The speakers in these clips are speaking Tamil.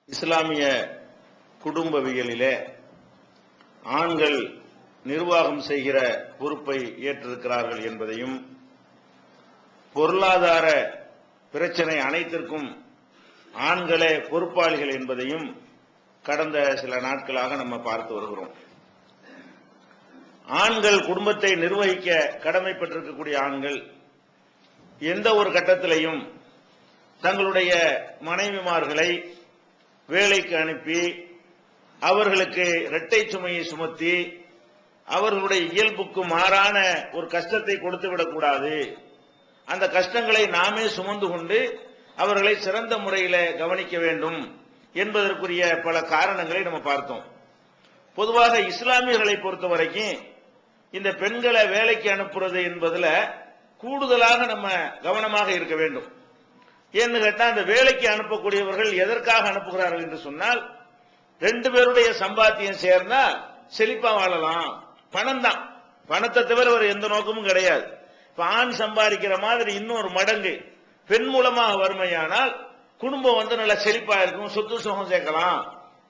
இஸ்லாமிய குடும்பவியலிலே ஆண்கள் நிர்வாகம் செய்கிற பொறுப்பை ஏற்றிருக்கிறார்கள் என்பதையும், பொருளாதார பிரச்சனை அனைத்திற்கும் ஆண்களே பொறுப்பாளிகள் என்பதையும் கடந்த சில நாட்களாக நம்ம பார்த்து வருகிறோம். ஆண்கள் குடும்பத்தை நிர்வகிக்க கடமைப்பட்டிருக்கக்கூடிய ஆண்கள் எந்த ஒரு கட்டத்திலையும் தங்களுடைய மனைவிமார்களை வேலைக்கு அனுப்பி அவர்களுக்கு இரட்டை சுமையை சுமத்தி அவர்களுடைய இயல்புக்கு மாறான ஒரு கஷ்டத்தை கொடுத்து விடக்கூடாது. அந்த கஷ்டங்களை நாமே சுமந்து கொண்டு அவர்களை சிறந்த முறையில் கவனிக்க வேண்டும் என்பதற்குரிய பல காரணங்களை நம்ம பார்த்தோம். பொதுவாக இஸ்லாமியர்களை பொறுத்த வரைக்கும் இந்த பெண்களை வேலைக்கு அனுப்புறது என்பதில் கூடுதலாக நம்ம கவனமாக இருக்க வேண்டும். ஏன்னு கேட்டா, அந்த வேலைக்கு அனுப்பக்கூடியவர்கள் எதற்காக அனுப்புகிறார்கள் என்று சொன்னால், ரெண்டு பேருடைய சம்பாத்தியம் சேர்ந்தா செழிப்பா வாழலாம். பணம் தான், பணத்தை தவிர ஒரு எந்த நோக்கமும் கிடையாது. இப்ப ஆண் சம்பாதிக்கிற மாதிரி இன்னொரு மடங்கு பெண் மூலமாக வறுமையானால் குடும்பம் நல்லா செழிப்பா இருக்கும், சொத்து சுகம் சேர்க்கலாம்,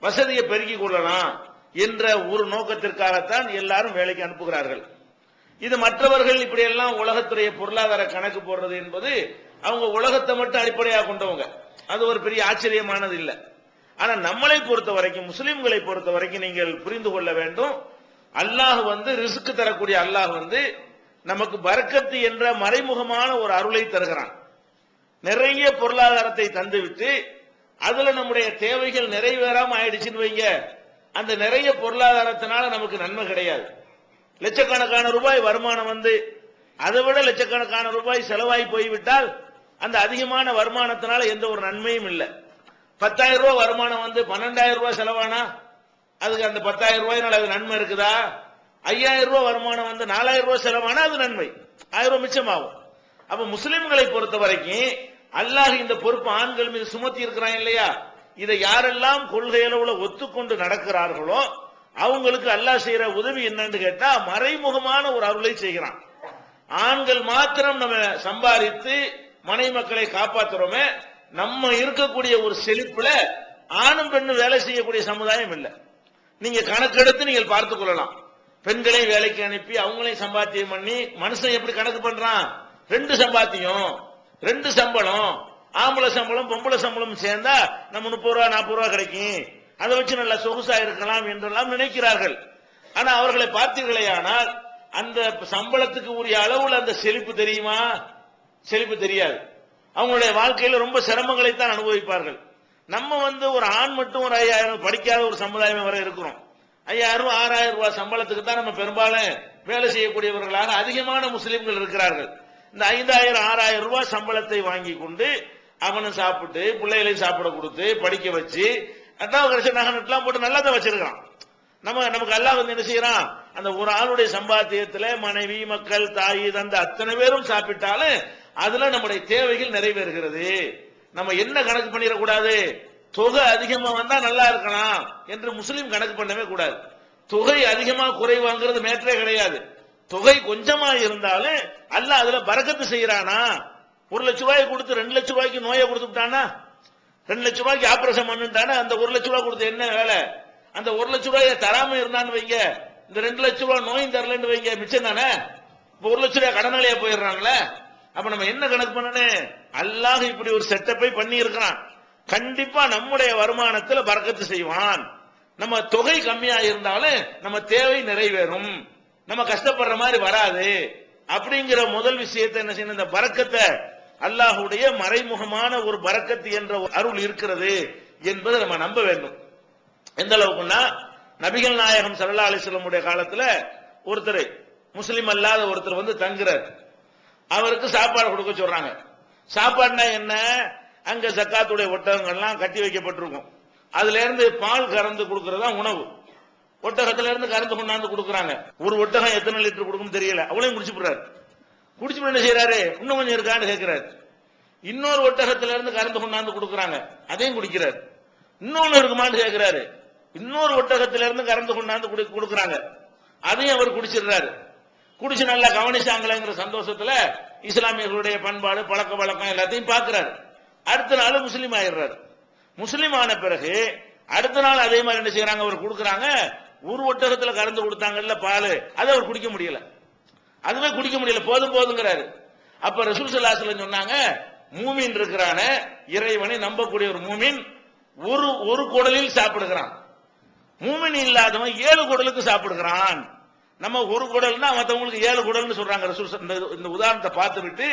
வசதியை பெருக்கிக் கொள்ளலாம் என்ற ஒரு நோக்கத்திற்காகத்தான் எல்லாரும் வேலைக்கு அனுப்புகிறார்கள். இது மற்றவர்கள் இப்படி எல்லாம் உலகத்துடைய பொருளாதார கணக்கு போடுறது என்பது அவங்க உலகத்தை மட்டும் அடிப்படையாக கொண்டவங்க, அது ஒரு பெரிய ஆச்சரியமானது இல்லை. ஆனா நம்மளை பொறுத்த வரைக்கும், முஸ்லிம்களை பொறுத்த வரைக்கும் நீங்கள் புரிந்து கொள்ள வேண்டும், அல்லாஹ் ரிஸ்க் தரக்கூடிய அல்லாஹ் நமக்கு பரக்கத்து என்ற மறைமுகமான ஒரு அருளை தருகிறான். நிறைய பொருளாதாரத்தை தந்துவிட்டு அதுல நம்முடைய தேவைகள் நிறைவேறாம ஆயிடுச்சுன்னு வைங்க, அந்த நிறைய பொருளாதாரத்தினால நமக்கு நன்மை கிடையாது. லட்சக்கணக்கான ரூபாய் வருமானம் அதை விட லட்சக்கணக்கான ரூபாய் செலவாகி போய்விட்டால் அந்த அதிகமான வருமானத்தினால எந்த ஒரு நன்மையும் இல்லை. 10,000 ரூபாய் வருமானம் 12,000 ரூபாய் செலவானா அதுக்கு அந்த 10,000 ரூபாயினால அது நன்மை இருக்குதா? 5,000 ரூபாய் வருமானம் 4,000 ரூபாய் செலவானா அது நன்மை, 1,000 ரூபாய் மிச்சமாகும். அப்ப முஸ்லிம்களை பொறுத்த வரைக்கும் அல்லாஹ் இந்த பொறுப்பு ஆண்கள் மீது சுமத்தி இருக்கிறான் இல்லையா? இதை யாரெல்லாம் கொள்கையளவுல ஒத்துக்கொண்டு நடக்கிறார்களோ அவங்களுக்கு அல்லாஹ் செய்யற உதவி என்னன்னு கேட்டா, மறைமுகமான ஒரு அருளை செய்கிறான். ஆண்கள் மாத்திரம் நம்ம சம்பாதித்து மனை மக்களை காப்பாற்றுறோமே, நம்ம இருக்கக்கூடிய ஒரு செழிப்புல ஆணும் பெண்ணும் வேலை செய்யக்கூடிய சமுதாயம் இல்லை. நீங்க கணக்கெடுத்து நீங்கள் பார்த்துக் கொள்ளலாம். பெண்களை வேலைக்கு அனுப்பி அவங்களையும் சம்பாத்தியம் பண்ணி மனுஷன் எப்படி கணக்கு பண்றான்? 2 சம்பாத்தியம், 2 சம்பளம், ஆம்பளை சம்பளம் பொம்பளை சம்பளம் சேர்ந்தா நம்ம 30 ரூபா 40 ரூபா கிடைக்கும், அதை வச்சு நல்லா சொகுசா இருக்கலாம் என்றெல்லாம் நினைக்கிறார்கள். ஆனா அவர்களை பார்த்தீர்களே, ஆனால் அந்த சம்பளத்துக்கு உரிய அளவுல அந்த செழிப்பு தெரியுமா? செழிப்பு தெரியாது. அவங்களுடைய வாழ்க்கையில ரொம்ப சிரமங்களை தான் அனுபவிப்பார்கள். நம்ம ஒரு ஆண் மட்டும் ஒரு 5,000 படிக்காத ஒரு சமுதாயம் வரை இருக்கிறோம். 5,000 6,000 ரூபாய் சம்பளத்துக்கு தான் நம்ம பெரும்பாலும் வேலை செய்யக்கூடியவர்களாக அதிகமான முஸ்லிம்கள் இருக்கிறார்கள். இந்த 5,000 6,000 ரூபாய் சம்பளத்தை வாங்கி கொண்டு அவனும் சாப்பிட்டு பிள்ளைகளையும் சாப்பிட கொடுத்து படிக்க வச்சு நகை போட்டு நல்லா தான் வச்சிருக்கான். நமக்கு அல்லாஹ் என்ன செய்யறான்? அந்த ஒரு ஆளுடைய சம்பாத்தியத்துல மனைவி மக்கள் தாய் தந்தை அத்தனை பேரும் சாப்பிட்டாலும் அதுல நம்முடைய தேவைகள் நிறைவேறுகிறது. நம்ம என்ன கணக்கு பண்ணிடக்கூடாது? தொகை அதிகமா வந்தா நல்லா இருக்கலாம் என்று முஸ்லீம் கணக்கு பண்ணவே கூடாது. தொகை அதிகமா குறைவாங்கிறது மேட்டரே கிடையாது. தொகை கொஞ்சமா இருந்தாலும் அல்லாஹ் அதுல பரக்கத்து செய்யறானா? 1 லட்ச ரூபாய் கொடுத்து 2 லட்ச ரூபாய்க்கு நோயை கொடுத்துட்டானா? 2 லட்ச ரூபாய்க்கு ஆபரேஷன் பண்ணிட்டானா? அந்த 1 லட்ச ரூபாய் கொடுத்து என்ன வேலை? அந்த 1 லட்ச ரூபாய் தராம இருந்தான்னு வைங்க, இந்த 2 லட்ச ரூபாய் நோயும் தரலன்னு வைங்க, மிச்சம் தானே? 1 லட்ச ரூபாய் கடனாளியா போயிடுறாங்களே. அப்ப நம்ம என்ன கணக்கு பண்ணணும்? அல்லாஹ் இப்படி ஒரு செட்டப்பை பண்ணி இருக்கிறான். கண்டிப்பா நம்முடைய வருமானத்துல பரக்கத்து செய்வான். நம்ம தொகை கம்மியா இருந்தாலும் நம்ம தேவை நிறைவேறும், நம்ம கஷ்டப்படுற மாதிரி வராது. அப்படிங்கிற முதல் விஷயத்தை என்ன செய்யணும்? இந்த பரக்கத்தை, அல்லாஹுடைய மறைமுகமான ஒரு பரக்கத்து என்ற அருள் இருக்கிறது என்பதை நம்ம நம்ப வேண்டும். எந்த அளவுக்குன்னா, நபிகள் நாயகம் ஸல்லல்லாஹு அலைஹி வஸல்லம் காலத்துல ஒருத்தர் முஸ்லிம் அல்லாத ஒருத்தர் தங்குறார். அவருக்கு சாப்பாடு கொடுக்க சொல்றாங்க. சாப்பாடுனா என்ன? அங்க ஜக்காத்துடைய ஒட்டகங்கள்லாம் கட்டி வைக்கப்பட்டிருக்கும். அதுல இருந்து பால் கறந்து கொடுக்கறதா உணவு. ஒட்டகத்துல இருந்து கறந்து கொண்டாந்து கொடுக்கறாங்க. ஒரு ஒட்டகம் எத்தனை லிட்டர் கொடுக்கும் தெரியல, அவளையும் குடிச்சுடுறாரு. குடிச்சு என்ன செய்யறாரு? இன்னும் கொஞ்சம் இருக்கான்னு கேட்கிறாரு. இன்னொரு ஒட்டகத்துல இருந்து கறந்து கொண்டாந்து கொடுக்கறாங்க, அதையும் குடிக்கிறார். இன்னொன்னு இருக்குமான்னு கேட்கிறாரு. இன்னொரு ஒட்டகத்தில இருந்து கறந்து கொண்டாந்து கொடுக்கறாங்க, அதையும் அவர் குடிச்சிடுறாரு. குடிச்சு நல்லா கவனிச்சாங்களேங்கிற சந்தோஷத்துல இஸ்லாமியர்களுடைய பண்பாடு பழக்க வழக்கம் எல்லாத்தையும் பார்க்கிறாரு. அடுத்த நாள் முஸ்லீம் ஆயிடுறாரு. முஸ்லீம் ஆன பிறகு அடுத்த நாள் அதே மாதிரி என்ன செய்யறாங்க, அவர் கொடுக்கறாங்க, ஒரு ஒட்டகத்துல கலந்து கொடுத்தாங்கல்ல பால், அதை அவர் குடிக்க முடியல, அதுவே குடிக்க முடியல, போதும் போதுங்கிறாரு. அப்ப ரசூல் ஸல்லல்லாஹு அலைஹி வஸல்லம் சொன்னாங்க, மூமின் இருக்கிறான, இறைவனை நம்பக்கூடிய ஒரு மூமின் ஒரு குடலில் சாப்பிடுகிறான், மூமின் இல்லாதவன் 7 குடலுக்கு சாப்பிடுகிறான். நம்ம ஒரு குடல்னா மற்றவங்களுக்கு 7 குடல்னு சொல்றாங்க. ரசூல் இந்த உதாரணத்தை பார்த்து விட்டு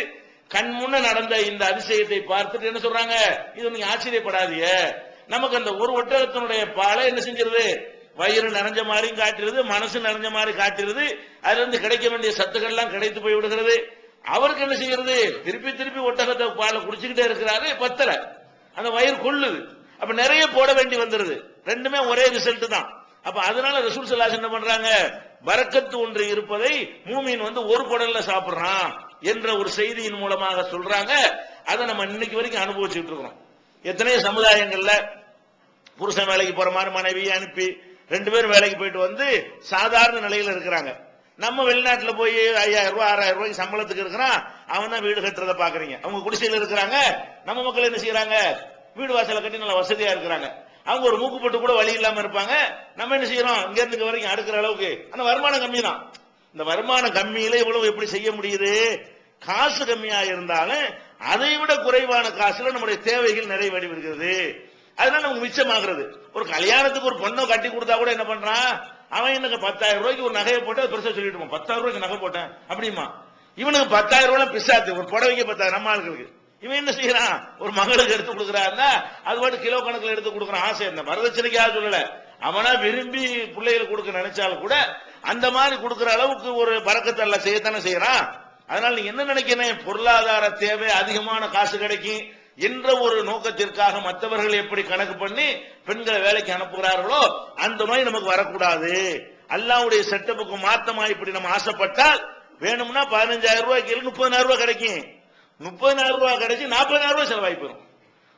கண் முன்ன நடந்த இந்த அதிசயத்தை பார்த்துட்டு என்ன சொல்றாங்க, இது நீங்க ஆச்சரியப்படாதீங்க, நமக்கு அந்த ஒரு ஒட்டகத்தினுடைய பாலை என்ன செஞ்சிருது, வயிறு நிறைஞ்ச மாதிரி காட்டுறது, மனசு நிறைஞ்ச மாதிரி காட்டுறது, அதுல இருந்து கிடைக்க வேண்டிய சத்துக்கள் எல்லாம் கிடைத்து போய் விடுகிறது. அவருக்கு என்ன செய்யறது, திருப்பி திருப்பி ஒட்டகத்தை பாலை குடிச்சுக்கிட்டே இருக்கிறாரு, பத்தல, அந்த வயிறு கொள்ளுது, அப்ப நிறைய போட வேண்டி வந்துருது, ரெண்டுமே ஒரே ரிசல்ட் தான். அப்ப அதனால ரசூல் ஸல்லல்லாஹு அலைஹி வஸல்லம் என்ன பண்றாங்க, பரக்கத்து ஒன்று இருப்பதை மூமின் ஒரு குடல்ல சாப்பிடுறான் என்ற ஒரு செய்தியின் மூலமாக சொல்றாங்க. அதை நம்ம இன்னைக்கு வரைக்கும் அனுபவிச்சுட்டு இருக்கிறோம். எத்தனையோ சமுதாயங்கள்ல புருஷன் வேலைக்கு போற மாதிரி மனைவியை அனுப்பி 2 பேரும் வேலைக்கு போயிட்டு வந்து சாதாரண நிலையில இருக்கிறாங்க. நம்ம வெளிநாட்டுல போய் 5000 ரூபாய் 6000 ரூபாய்க்கு சம்பளத்துக்கு இருக்கிறான், அவன் தான் வீடு கட்டுறதை பாக்குறீங்க. அவங்க குடிசையில் இருக்கிறாங்க, நம்ம மக்கள் என்ன செய்யறாங்க, வீடு வாசலை கட்டி நல்ல வசதியா இருக்கிறாங்க. அவங்க ஒரு மூக்குப்பட்டு கூட வழி இல்லாம இருப்பாங்க. நம்ம என்ன செய்யறோம், இங்க இருந்து வரைக்கும் அடுக்கிற அளவுக்கு அந்த வருமானம் கம்மி தான். இந்த வருமானம் கம்மியில இவ்வளவு எப்படி செய்ய முடியுது, காசு கம்மியா இருந்தாலும் அதை விட குறைவான காசுல நம்முடைய தேவைகள் நிறைவேறி வருகிறது. அதனால நமக்கு மிச்சமாகிறது. ஒரு கல்யாணத்துக்கு ஒரு பொண்ணை கட்டி கொடுத்தா கூட என்ன பண்றான், அவன் எனக்கு 10000 ரூபாய்க்கு ஒரு நகையை போட்டு பெருசா சொல்லிட்டு 10000 ரூபாய்க்கு நகை போட்டேன் அப்படிமா, இவனுக்கு 10000 ரூபாய் பிசாத்து, ஒரு புடவைக்கு 10,000 நம்ம ஆளுகளுக்கு. இவன் என்ன செய்யறான், ஒரு மகளுக்கு எடுத்து கொடுக்குறாருன்னா அது பாட்டு கிலோ கணக்கில் எடுத்து கொடுக்குறான். ஆசை இந்த வரதட்சணைக்காக சொல்லல, அவனா விரும்பி பிள்ளைகளுக்கு கொடுக்க நினைச்சாலும் கூட அந்த மாதிரி கொடுக்கிற அளவுக்கு ஒரு பரக்கத்தை எல்லாம் செய்யத்தானே செய்யறான். அதனால நீங்க என்ன நினைக்கிறேன், பொருளாதார தேவை, அதிகமான காசு கிடைக்கும் என்ற ஒரு நோக்கத்திற்காக மற்றவர்கள் எப்படி கணக்கு பண்ணி பெண்களை வேலைக்கு அனுப்புகிறார்களோ அந்த மாதிரி நமக்கு வரக்கூடாது. அல்லாஹ்வுடைய செட்டப்புக்கு மாத்தமா இப்படி நம்ம ஆசைப்பட்டால் வேணும்னா 15000 ரூபாய்க்கு 30000 ரூபாய் கிடைக்கும், 30000 ரூபாய் கிடைச்சி 40000 ரூபாய் செலவாகி போயிடும்.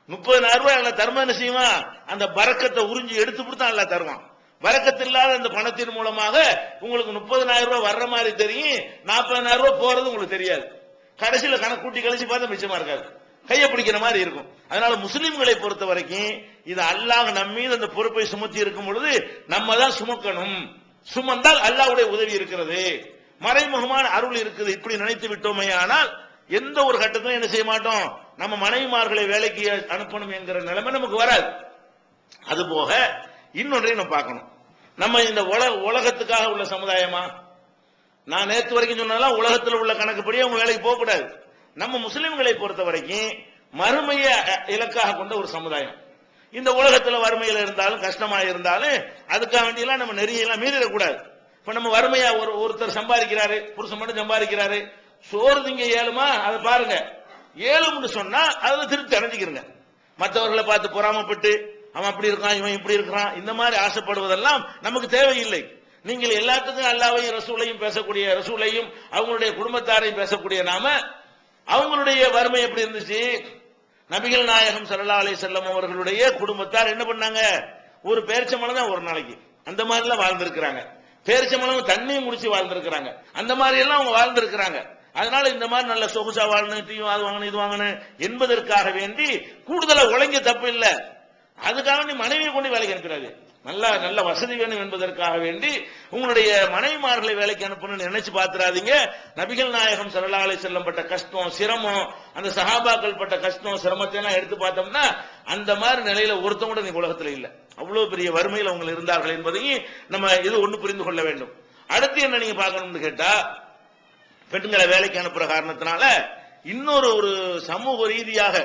30000 ரூபாய் அல்ல தர்மம் என்ன செய்வான், அந்த பரக்கத்தை உறிஞ்சி எடுத்து கொடுத்தா அல்ல தருவான். பரக்கத்து இல்லாத அந்த பணத்தின் மூலமாக உங்களுக்கு 30000 ரூபாய் வர்ற மாதிரி தெரியும், 40000 ரூபாய் போறது உங்களுக்கு தெரியாது. கடைசியில கணக்கு கூட்டி கழிச்சு பார்த்தா மிச்சமா இருக்காது, கையை பிடிக்கிற மாதிரி இருக்கும். அதனால முஸ்லிம்களை பொறுத்த வரைக்கும் இது அல்லாஹ் நம்ம மீது அந்த பொறுப்பை சுமத்தி இருக்கும் பொழுது நம்ம தான் சுமக்கணும். சுமந்தால் அல்லாஹ்வுடைய உதவி இருக்கிறது, மறைமுகமான அருள் இருக்குது. இப்படி நினைத்து விட்டோமே ஆனால் எந்த ஒரு கட்டத்திலும் என்ன செய்ய மாட்டோம், நம்ம மனைவிமார்களை வேலைக்கு அனுப்பணும் என்கிற நிலைமை நமக்கு வராது. அது போக இன்னொன்றையும் நம்ம பார்க்கணும், நம்ம இந்த உலகத்துக்காக உள்ள சமுதாயமா, நான் நேற்று வரைக்கும் சொன்னாலும் உலகத்தில் உள்ள கணக்குப்படி அவங்க வேலைக்கு போக கூடாது. நம்ம முஸ்லிம்களை பொறுத்த வரைக்கும் மறுமையை இலக்காக கொண்ட ஒரு சமுதாயம். இந்த உலகத்தில் வறுமையில இருந்தாலும் கஷ்டமா இருந்தாலும் அதுக்காக வேண்டியெல்லாம் நம்ம நெறியெல்லாம் மீறிடக்கூடாது. இப்ப நம்ம வறுமையா ஒருத்தர் சம்பாதிக்கிறாரு, புருஷன் மட்டும் சம்பாதிக்கிறாரு, சோறு திங்க ஏழுமா அதை பாருங்க, ஏழும்னு சொன்னா அதுல திருப்தி அடைஞ்சிக்கிறங்க. மற்றவர்களை பார்த்து பொறாமப்பட்டு அவன் அப்படி இருக்கான் இவன் இப்படி இருக்கிறான் இந்த மாதிரி ஆசைப்படுவதெல்லாம் நமக்கு தேவையில்லை. நீங்கள் எல்லாத்துக்கும் அல்லாஹ்வையும் ரசூலையும் பேசக்கூடிய, ரசூலையும் அவங்களுடைய குடும்பத்தாரையும் பேசக்கூடிய நாம அவங்களுடைய வறுமை எப்படி இருந்துச்சு, நபிகள் நாயகம் ஸல்லல்லாஹு அலைஹி வஸல்லம் அவர்களுடைய குடும்பத்தார் என்ன பண்ணாங்க, ஒரு பேரிச்சம்பழம் தான் ஒரு நாளைக்கு, அந்த மாதிரி எல்லாம் வாழ்ந்திருக்கிறாங்க. பேரிச்சம்பழம் தண்ணியும் முடிச்சு வாழ்ந்திருக்கிறாங்க, அந்த மாதிரி எல்லாம் அவங்க வாழ்ந்திருக்கிறாங்க. அதனால இந்த மாதிரி நல்ல சொகுசா வாழணும், டீ அது வாங்கணும் இது வாங்கணும் என்பதற்காக வேண்டி கூடுதலா உழைங்க தப்பு இல்லை. அதுக்காக நீ மனைவியை கொண்டு வேலைக்கு அனுப்பிடாது, நல்ல வசதி வேணும் என்பதற்காக வேண்டி உங்களுடைய மனைவிமார்களை வேலைக்கு அனுப்பணும்னு நினைச்சு பார்த்துறாதீங்க. நபிகள் நாயகம் ஸல்லல்லாஹு அலைஹி வஸல்லம் பட்ட கஷ்டம் சிரமம், அந்த சஹாபாக்கள் பட்ட கஷ்டம் சிரமத்தை எல்லாம் எடுத்து பார்த்தோம்னா அந்த மாதிரி நிலையில ஒருத்தம் கூட நீ உலகத்துல இல்ல, அவ்வளவு பெரிய வறுமையில் அவங்க இருந்தார்கள் என்பதையும் நம்ம இது ஒண்ணு புரிந்து கொள்ள வேண்டும். அடுத்து என்ன நீங்க பார்க்கணும்னு கேட்டா, பெண்களை வேலைக்கு அனுப்புற காரணத்தினால இன்னொரு ஒரு சமூக ரீதியாக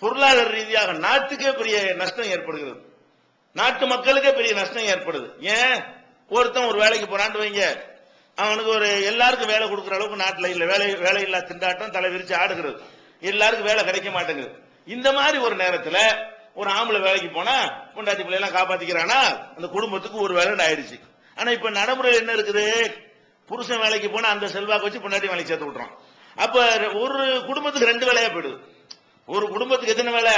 பொருளாதார ரீதியாக நாட்டுக்கே பெரிய நஷ்டம் ஏற்படுகிறது, நாட்டு மக்களுக்கே பெரிய நஷ்டம் ஏற்படுது. ஏன், ஒருத்தன் ஒரு வேலைக்கு போறான்னு வைங்க, அவனுக்கு ஒரு எல்லாருக்கும் வேலை கொடுக்குற அளவுக்கு நாட்டில் இல்ல, வேலை இல்லா திண்டாட்டம் தலை விரிச்சு ஆடுகிறது, எல்லாருக்கும் வேலை கிடைக்க மாட்டேங்குது. இந்த மாதிரி ஒரு நேரத்துல ஒரு ஆம்பளை வேலைக்கு போனா பொண்டாட்டி பிள்ளை எல்லாம் காப்பாத்திக்கிறானா அந்த குடும்பத்துக்கு ஒரு வேலை ஆயிடுச்சு. ஆனா இப்ப நடைமுறையில் என்ன இருக்குது, புருஷன் வேலைக்கு போனா அந்த செல்வாக்கு வச்சு பொண்டாட்டி வேலைக்கு சேர்த்து விட்டுறான். அப்ப ஒரு குடும்பத்துக்கு 2 வேலையா போயிடுது. ஒரு குடும்பத்துக்கு எத்தனை வேலை,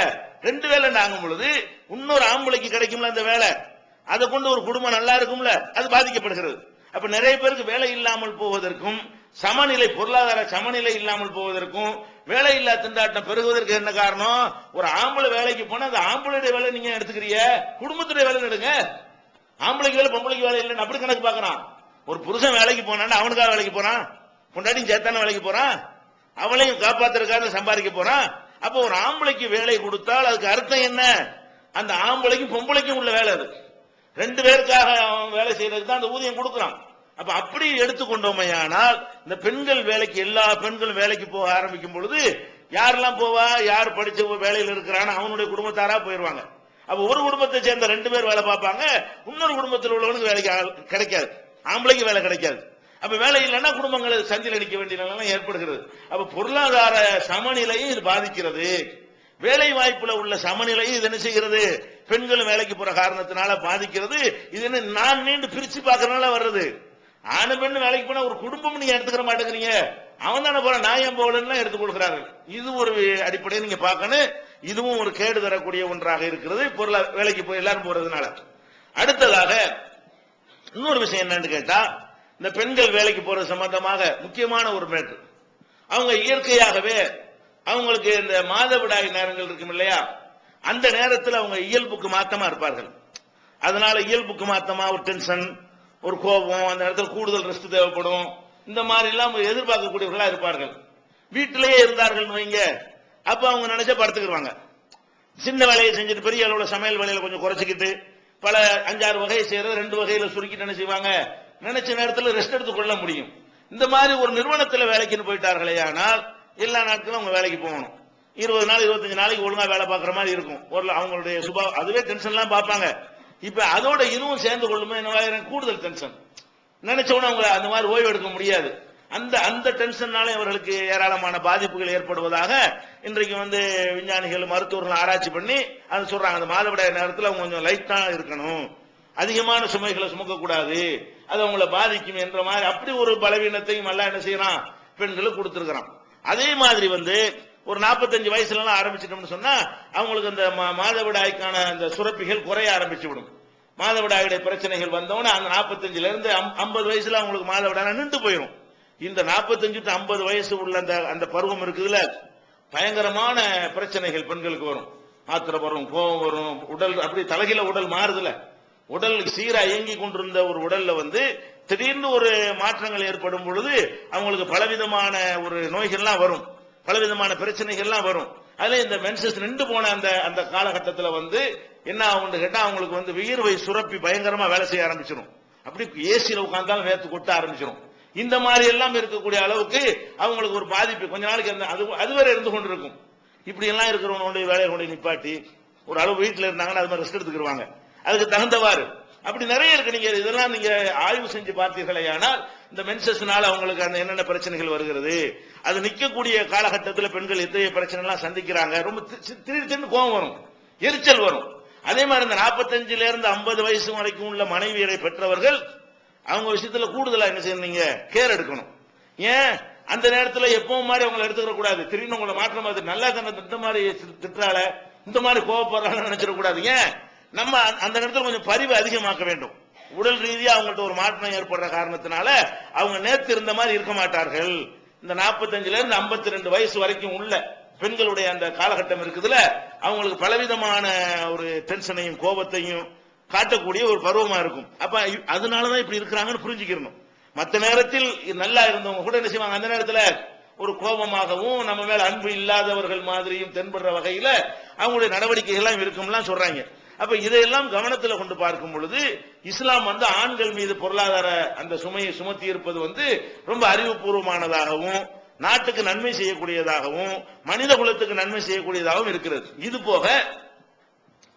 2 வேலை ஆகும் பொழுது இன்னொரு ஆம்பளைக்கு கிடைக்கும்ல அந்த வேலை, அதை கொண்டு ஒரு குடும்பம் நல்லா இருக்கும்ல, அது பாதிக்கப்படுகிறது. அப்ப நிறைய பேருக்கு வேலை இல்லாமல் போவதற்கும் சமநிலை, பொருளாதார சமநிலை இல்லாமல் போவதற்கும் வேலை இல்லா திண்டாட்டம் பெருகுவதற்கு என்ன காரணம்? ஒரு ஆம்பளை வேலைக்கு போனா அந்த ஆம்பளுடைய வேலை நீங்க எடுத்துக்கிறீங்க, குடும்பத்துடைய வேலை எடுங்க. ஆம்பளைக்கு வேலை பொம்பளைக்கு வேலை இல்லைன்னு அப்படி கணக்கு பார்க்கறான். ஒரு புருஷன் வேலைக்கு போனான்னா அவனுக்காக வேலைக்கு போறான், பொண்டாட்டியும் சேர்த்தான வேலைக்கு போறான், அவளையும் காப்பாத்துறதுக்காக சம்பாதிக்க போறான். அப்போ ஒரு ஆம்பளைக்கு வேலை கொடுத்தால் அதுக்கு அர்த்தம் என்ன? அந்த ஆம்பளைக்கும் பொம்பளைக்கும் உள்ள வேலை அது. ரெண்டு பேருக்காக அவன் வேலை செய்யறதுக்கு தான் அந்த ஊதியம் கொடுக்குறான். அப்ப அப்படி எடுத்துக்கொண்டோமையானால் இந்த பெண்கள் வேலைக்கு, எல்லா பெண்களும் வேலைக்கு போக ஆரம்பிக்கும் பொழுது யாரெல்லாம் போவா? யார் படிச்ச வேலையில் இருக்கிறான்னு அவனுடைய குடும்பத்தாரா போயிருவாங்க. அப்ப ஒரு குடும்பத்தை சேர்ந்த ரெண்டு பேர் வேலை பார்ப்பாங்க, இன்னொரு குடும்பத்தில் உள்ளவனுக்கு வேலைக்கு கிடைக்காது, ஆம்பளைக்கு வேலை கிடைக்காது. அப்ப வேலை இல்லைன்னா குடும்பங்களை சந்தில் அடிக்க வேண்டிய நிலை ஏற்படுகிறது. அப்ப பொருளாதார சமநிலையை இது பாதிக்கிறது. வேலை வாய்ப்புல உள்ள சமநிலையை இது என்ன செய்கிறது? பெண்களும் வேலைக்கு போற காரணத்தினால பாதிக்கிறது. இது என்ன நான் நீண்டு பிரிச்சு பார்க்கறதுனால வர்றது. ஆணு பெண்ணு வேலைக்கு போனா ஒரு குடும்பம் நீங்க எடுத்துக்கிற மாட்டேங்கிறீங்க, அவன் தானே போற, நான் ஏன் போகலன்னு எடுத்துக் கொடுக்கிறார்கள். இது ஒரு அடிப்படையை நீங்க பார்க்கணும். இதுவும் ஒரு கேடு தரக்கூடிய ஒன்றாக இருக்கிறது, வேலைக்கு போய் எல்லாரும் போறதுனால. அடுத்ததாக இன்னொரு விஷயம் என்னன்னு கேட்டா, இந்த பெண்கள் வேலைக்கு போறது சம்பந்தமாக முக்கியமான ஒரு மேட்டர். அவங்க இயற்கையாகவே அவங்களுக்கு இந்த மாதவிடாய் நேரங்கள் இருக்கும் இல்லையா, அந்த நேரத்தில் அவங்க இயல்புக்கு மாத்தமா இருப்பார்கள். அதனால இயல்புக்கு மாத்தமா ஒரு டென்ஷன், ஒரு கோபம், அந்த இடத்துல கூடுதல் ரெஸ்ட் தேவைப்படும். இந்த மாதிரி எல்லாம் எதிர்பார்க்கக்கூடியவர்களா இருப்பார்கள். வீட்டிலேயே இருந்தார்கள் வைங்க, அப்ப அவங்க நினைச்ச படுத்துக்கிடுவாங்க. சின்ன வேலையை செஞ்சுட்டு பெரிய அளவுல சமையல் வேலையில கொஞ்சம் குறைச்சிக்கிட்டு பல 5-6 வகையை செய்யறது 2 வகையில சுருக்கிட்டு என்ன செய்வாங்க, நினைச்ச நேரத்தில் ரெஸ்ட் எடுத்துக் கொள்ள முடியும். இந்த மாதிரி ஒரு நிறுவனத்தில் வேலைக்குன்னு போயிட்டார்களே, ஆனால் எல்லா நாட்களும் அவங்க வேலைக்கு போகணும். 20 நாள் 25 நாளைக்கு ஒழுங்கா வேலை பார்க்குற மாதிரி இருக்கும். அவங்களுடைய அதுவே டென்ஷன் எல்லாம் பார்ப்பாங்க. இப்ப அதோட இதுவும் சேர்ந்து கொள்ளுமே கூடுதல் டென்ஷன். நினைச்ச உடனே அவங்க அந்த மாதிரி ஓய்வு எடுக்க முடியாது. அந்த டென்ஷனால அவர்களுக்கு ஏராளமான பாதிப்புகள் ஏற்படுவதாக இன்றைக்கு விஞ்ஞானிகள், மருத்துவர்கள் ஆராய்ச்சி பண்ணி அது சொல்றாங்க. அந்த மாதவிடாய் நேரத்தில் அவங்க கொஞ்சம் லைட்டா இருக்கணும், அதிகமான சுமைகளை சுமக்க கூடாது, அது அவங்களை பாதிக்கும் என்ற மாதிரி அப்படி ஒரு பலவீனத்தையும் எல்லாம் என்ன செய்யறான், பெண்களுக்கு கொடுத்திருக்கிறான். அதே மாதிரி ஒரு 45 வயசுல எல்லாம் ஆரம்பிச்சிட்டோம்னு சொன்னா அவங்களுக்கு அந்த மாதவிடாய்க்கான அந்த சுரப்பிகள் குறைய ஆரம்பிச்சு விடும். மாதவிடாயுடைய பிரச்சனைகள் வந்தவொடனே அந்த 45ல இருந்து 50 வயசுல அவங்களுக்கு மாதவிடாய் நின்று போயிடும். இந்த 45 to 50 வயசு உள்ள அந்த பருவம் இருக்குதுல, பயங்கரமான பிரச்சனைகள் பெண்களுக்கு வரும். ஆத்திரம் வரும், கோபம் வரும், உடல் அப்படி தலைகீழ உடல் மாறுதுல, உடல் சீரா இயங்கி கொண்டிருந்த ஒரு உடல்ல திடீர்னு ஒரு மாற்றங்கள் ஏற்படும் பொழுது அவங்களுக்கு பலவிதமான ஒரு நோய்கள்லாம் வரும், பலவிதமான பிரச்சனைகள்லாம் வரும். அதுல இந்த மென்சஸ் நின்று போன அந்த காலகட்டத்தில் என்ன ஆகும் கேட்டா அவங்களுக்கு வியர்வை சுரப்பி பயங்கரமா வேலை செய்ய ஆரம்பிச்சிடும். அப்படி ஏசியில உட்கார்ந்தாலும் வேர்த்து கொட்ட ஆரம்பிச்சிடும். இந்த மாதிரி எல்லாம் இருக்கக்கூடிய அளவுக்கு அவங்களுக்கு ஒரு பாதிப்பு கொஞ்ச நாளைக்கு அதுவரை இருந்து கொண்டிருக்கும். இப்படி எல்லாம் இருக்கிறவங்களுடைய வேலையை கொண்டு நிப்பாட்டி ஒரு அளவு வீட்டில் இருந்தாங்கன்னா அது மாதிரி ரெஸ்ட் எடுத்துக்கிடுவாங்க, அதுக்கு தகுந்தவாறு. அப்படி நிறைய இருக்கு. நீங்க இதெல்லாம் நீங்க ஆய்வு செஞ்சு பார்த்தீர்களே, ஆனால் இந்த மென்சஸ்னால அவங்களுக்கு அந்த என்னென்ன பிரச்சனைகள் வருகிறது, அது நிக்கக்கூடிய காலகட்டத்தில் பெண்கள் எத்தகைய பிரச்சனை எல்லாம் சந்திக்கிறாங்க. ரொம்ப திடீர்னு கோபம் வரும், எரிச்சல் வரும். அதே மாதிரி இந்த 45ல இருந்து 50 வயசு வரைக்கும் உள்ள மனைவியரை பெற்றவர்கள் அவங்க விஷயத்துல கூடுதலா என்ன செய்யணும், கேர் எடுக்கணும். ஏன் அந்த நேரத்தில் எப்பவும் மாதிரி அவங்களை எடுத்துக்க கூடாது. திடீர்னு உங்களை மாற்றம் அது நல்லா தானே இந்த மாதிரி திட்டால இந்த மாதிரி கோவப்படுறாங்கன்னு நினைச்சிடக்கூடாது. ஏன் நம்ம அந்த நேரத்தில் கொஞ்சம் பரிவு அதிகமாக்க வேண்டும். உடல் ரீதியா அவங்கள்ட்ட ஒரு மாற்றம் ஏற்படுற காரணத்தினால அவங்க நேற்று இருந்த மாதிரி இருக்க மாட்டார்கள். இந்த 45ல இருந்து 52 வயசு வரைக்கும் உள்ள பெண்களுடைய அந்த காலகட்டம் இருக்குதுல, அவங்களுக்கு பலவிதமான ஒரு டென்ஷனையும் கோபத்தையும் காட்டக்கூடிய ஒரு பருவமா இருக்கும். அப்ப அதனாலதான் இப்படி இருக்கிறாங்கன்னு புரிஞ்சுக்கணும். மற்ற நேரத்தில் நல்லா இருந்தவங்க கூட என்ன செய்வாங்க, அந்த நேரத்தில் ஒரு கோபமாகவும் நம்ம மேல அன்பு இல்லாதவர்கள் மாதிரியும் தென்படுற வகையில அவங்களுடைய நடவடிக்கைகள் இருக்கும்லாம் சொல்றாங்க. அப்ப இதையெல்லாம் கவனத்தில் கொண்டு பார்க்கும் பொழுது இஸ்லாம் ஆண்கள் மீது பொருளாதார அந்த சுமையை சுமத்தி இருப்பது ரொம்ப அறிவுபூர்வமானதாகவும் நாட்டுக்கு நன்மை செய்யக்கூடியதாகவும் மனித குலத்துக்கு நன்மை செய்யக்கூடியதாகவும் இருக்கிறது. இது போக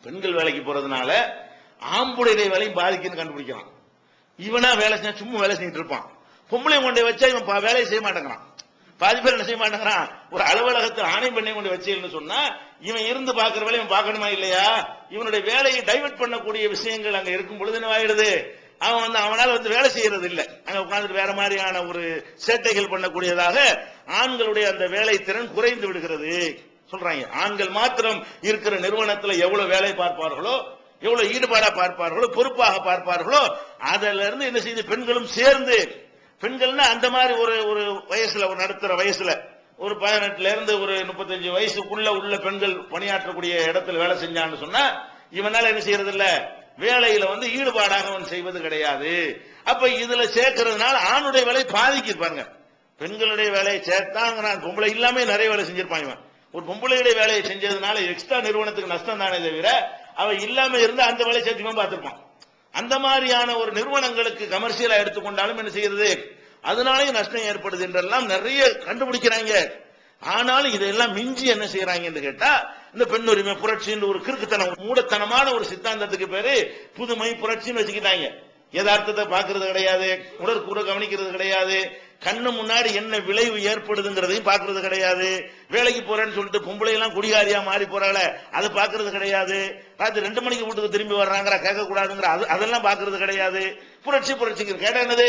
பெண்கள் வேலைக்கு போறதுனால ஆம்புடைய வேலையும் பாதிக்குன்னு கண்டுபிடிக்கலாம். இவனா வேலை செஞ்சா சும்மா வேலை செஞ்சுட்டு இருப்பான், பொம்பளை கொண்டே வச்சா இவன் வேலையை செய்ய மாட்டேங்கிறான். பாதி பேர் என்ன செய்ய மாட்டேங்கிறான், ஒரு அலுவலகத்தில் ஆணை பெண்ணை கொண்டு வச்சேன்னு சொன்னா இவன் இருந்து பாக்குற வேலையை இவன் பார்க்கணுமா இல்லையா? இவனுடைய வேலையை டைவர்ட் பண்ணக்கூடிய விஷயங்கள் அங்க இருக்கும் பொழுது என்ன ஆயிடுது, அவன் அவனால் வேலை செய்யறது இல்லை, அங்க உட்கார்ந்து வேற மாதிரியான ஒரு சேட்டைகள் பண்ணக்கூடியதாக ஆண்களுடைய அந்த வேலை திறன் குறைந்து விடுகிறது சொல்றாங்க. ஆண்கள் மாத்திரம் இருக்கிற நிறுவனத்தில் எவ்வளவு வேலை பார்ப்பார்களோ, எவ்வளவு ஈடுபாடா பார்ப்பார்களோ, பொறுப்பாக பார்ப்பார்களோ, அதிலிருந்து என்ன செய்து பெண்களும் சேர்ந்து பெண்கள்னா அந்த மாதிரி ஒரு ஒரு வயசுல, ஒரு நடுத்தர வயசுல, ஒரு 18 இருந்து ஒரு 35 வயசுக்குள்ள உள்ள பெண்கள் பணியாற்றக்கூடிய இடத்துல வேலை செஞ்சான்னு சொன்னா இவனால என்ன செய்யறது இல்ல, வேலையில வந்து ஈடுபாடாக அவன் செய்வது கிடையாது. அப்ப இதுல சேர்க்கறதுனால ஆணுடைய வேலை பாதிக்கிருப்பாங்க. பெண்களுடைய வேலையை சேர்த்தாங்கிறான், பொம்பளை இல்லாம நிறைய வேலை செஞ்சிருப்பாங்க. ஒரு பொம்பளையுடைய வேலையை செஞ்சதுனால எக்ஸ்ட்ரா நிறுவனத்துக்கு நஷ்டம் தானே தவிர அவ இல்லாம இருந்து அந்த வேலையை சேர்த்துமா பார்த்திருப்பான். அந்த மாதிரியான ஒரு நிறுவனங்களுக்கு கமர்ஷியலா எடுத்துக்கொண்டாலும் என்ன செய்யறது, அதனாலே நஷ்டம் ஏற்படுது என்றெல்லாம் நிறைய கண்டுபிடிக்கிறாங்க. ஆனாலும் இதெல்லாம் மிஞ்சி என்ன செய்யறாங்க கேட்டா, இந்த பெண் உரிமை புரட்சின்னு ஒரு கிறுக்குத்தனம், மூடத்தனமான ஒரு சித்தாந்தத்துக்கு பேரு புதுமை புரட்சின்னு வச்சுக்கிட்டாங்க. யதார்த்தத்தை பாக்குறது கிடையாது, உடற்கூற கவனிக்கிறது கிடையாது, கண்ணு முன்னாடி என்ன விளைவு ஏற்படுதுங்கிறதையும் பாக்குறது கிடையாது. வேலைக்கு போறேன்னு சொல்லிட்டு பொம்பளை எல்லாம் குடிகாரியா மாறி போறாங்கள அதை பாக்குறது கிடையாது. ராத்திரி 2 மணிக்கு வீட்டுக்கு திரும்பி வர்றாங்க கேட்க கூடாதுங்கிற அதெல்லாம் பாக்குறது கிடையாது. புரட்சி புரட்சிக்கு கேட்ட என்னது,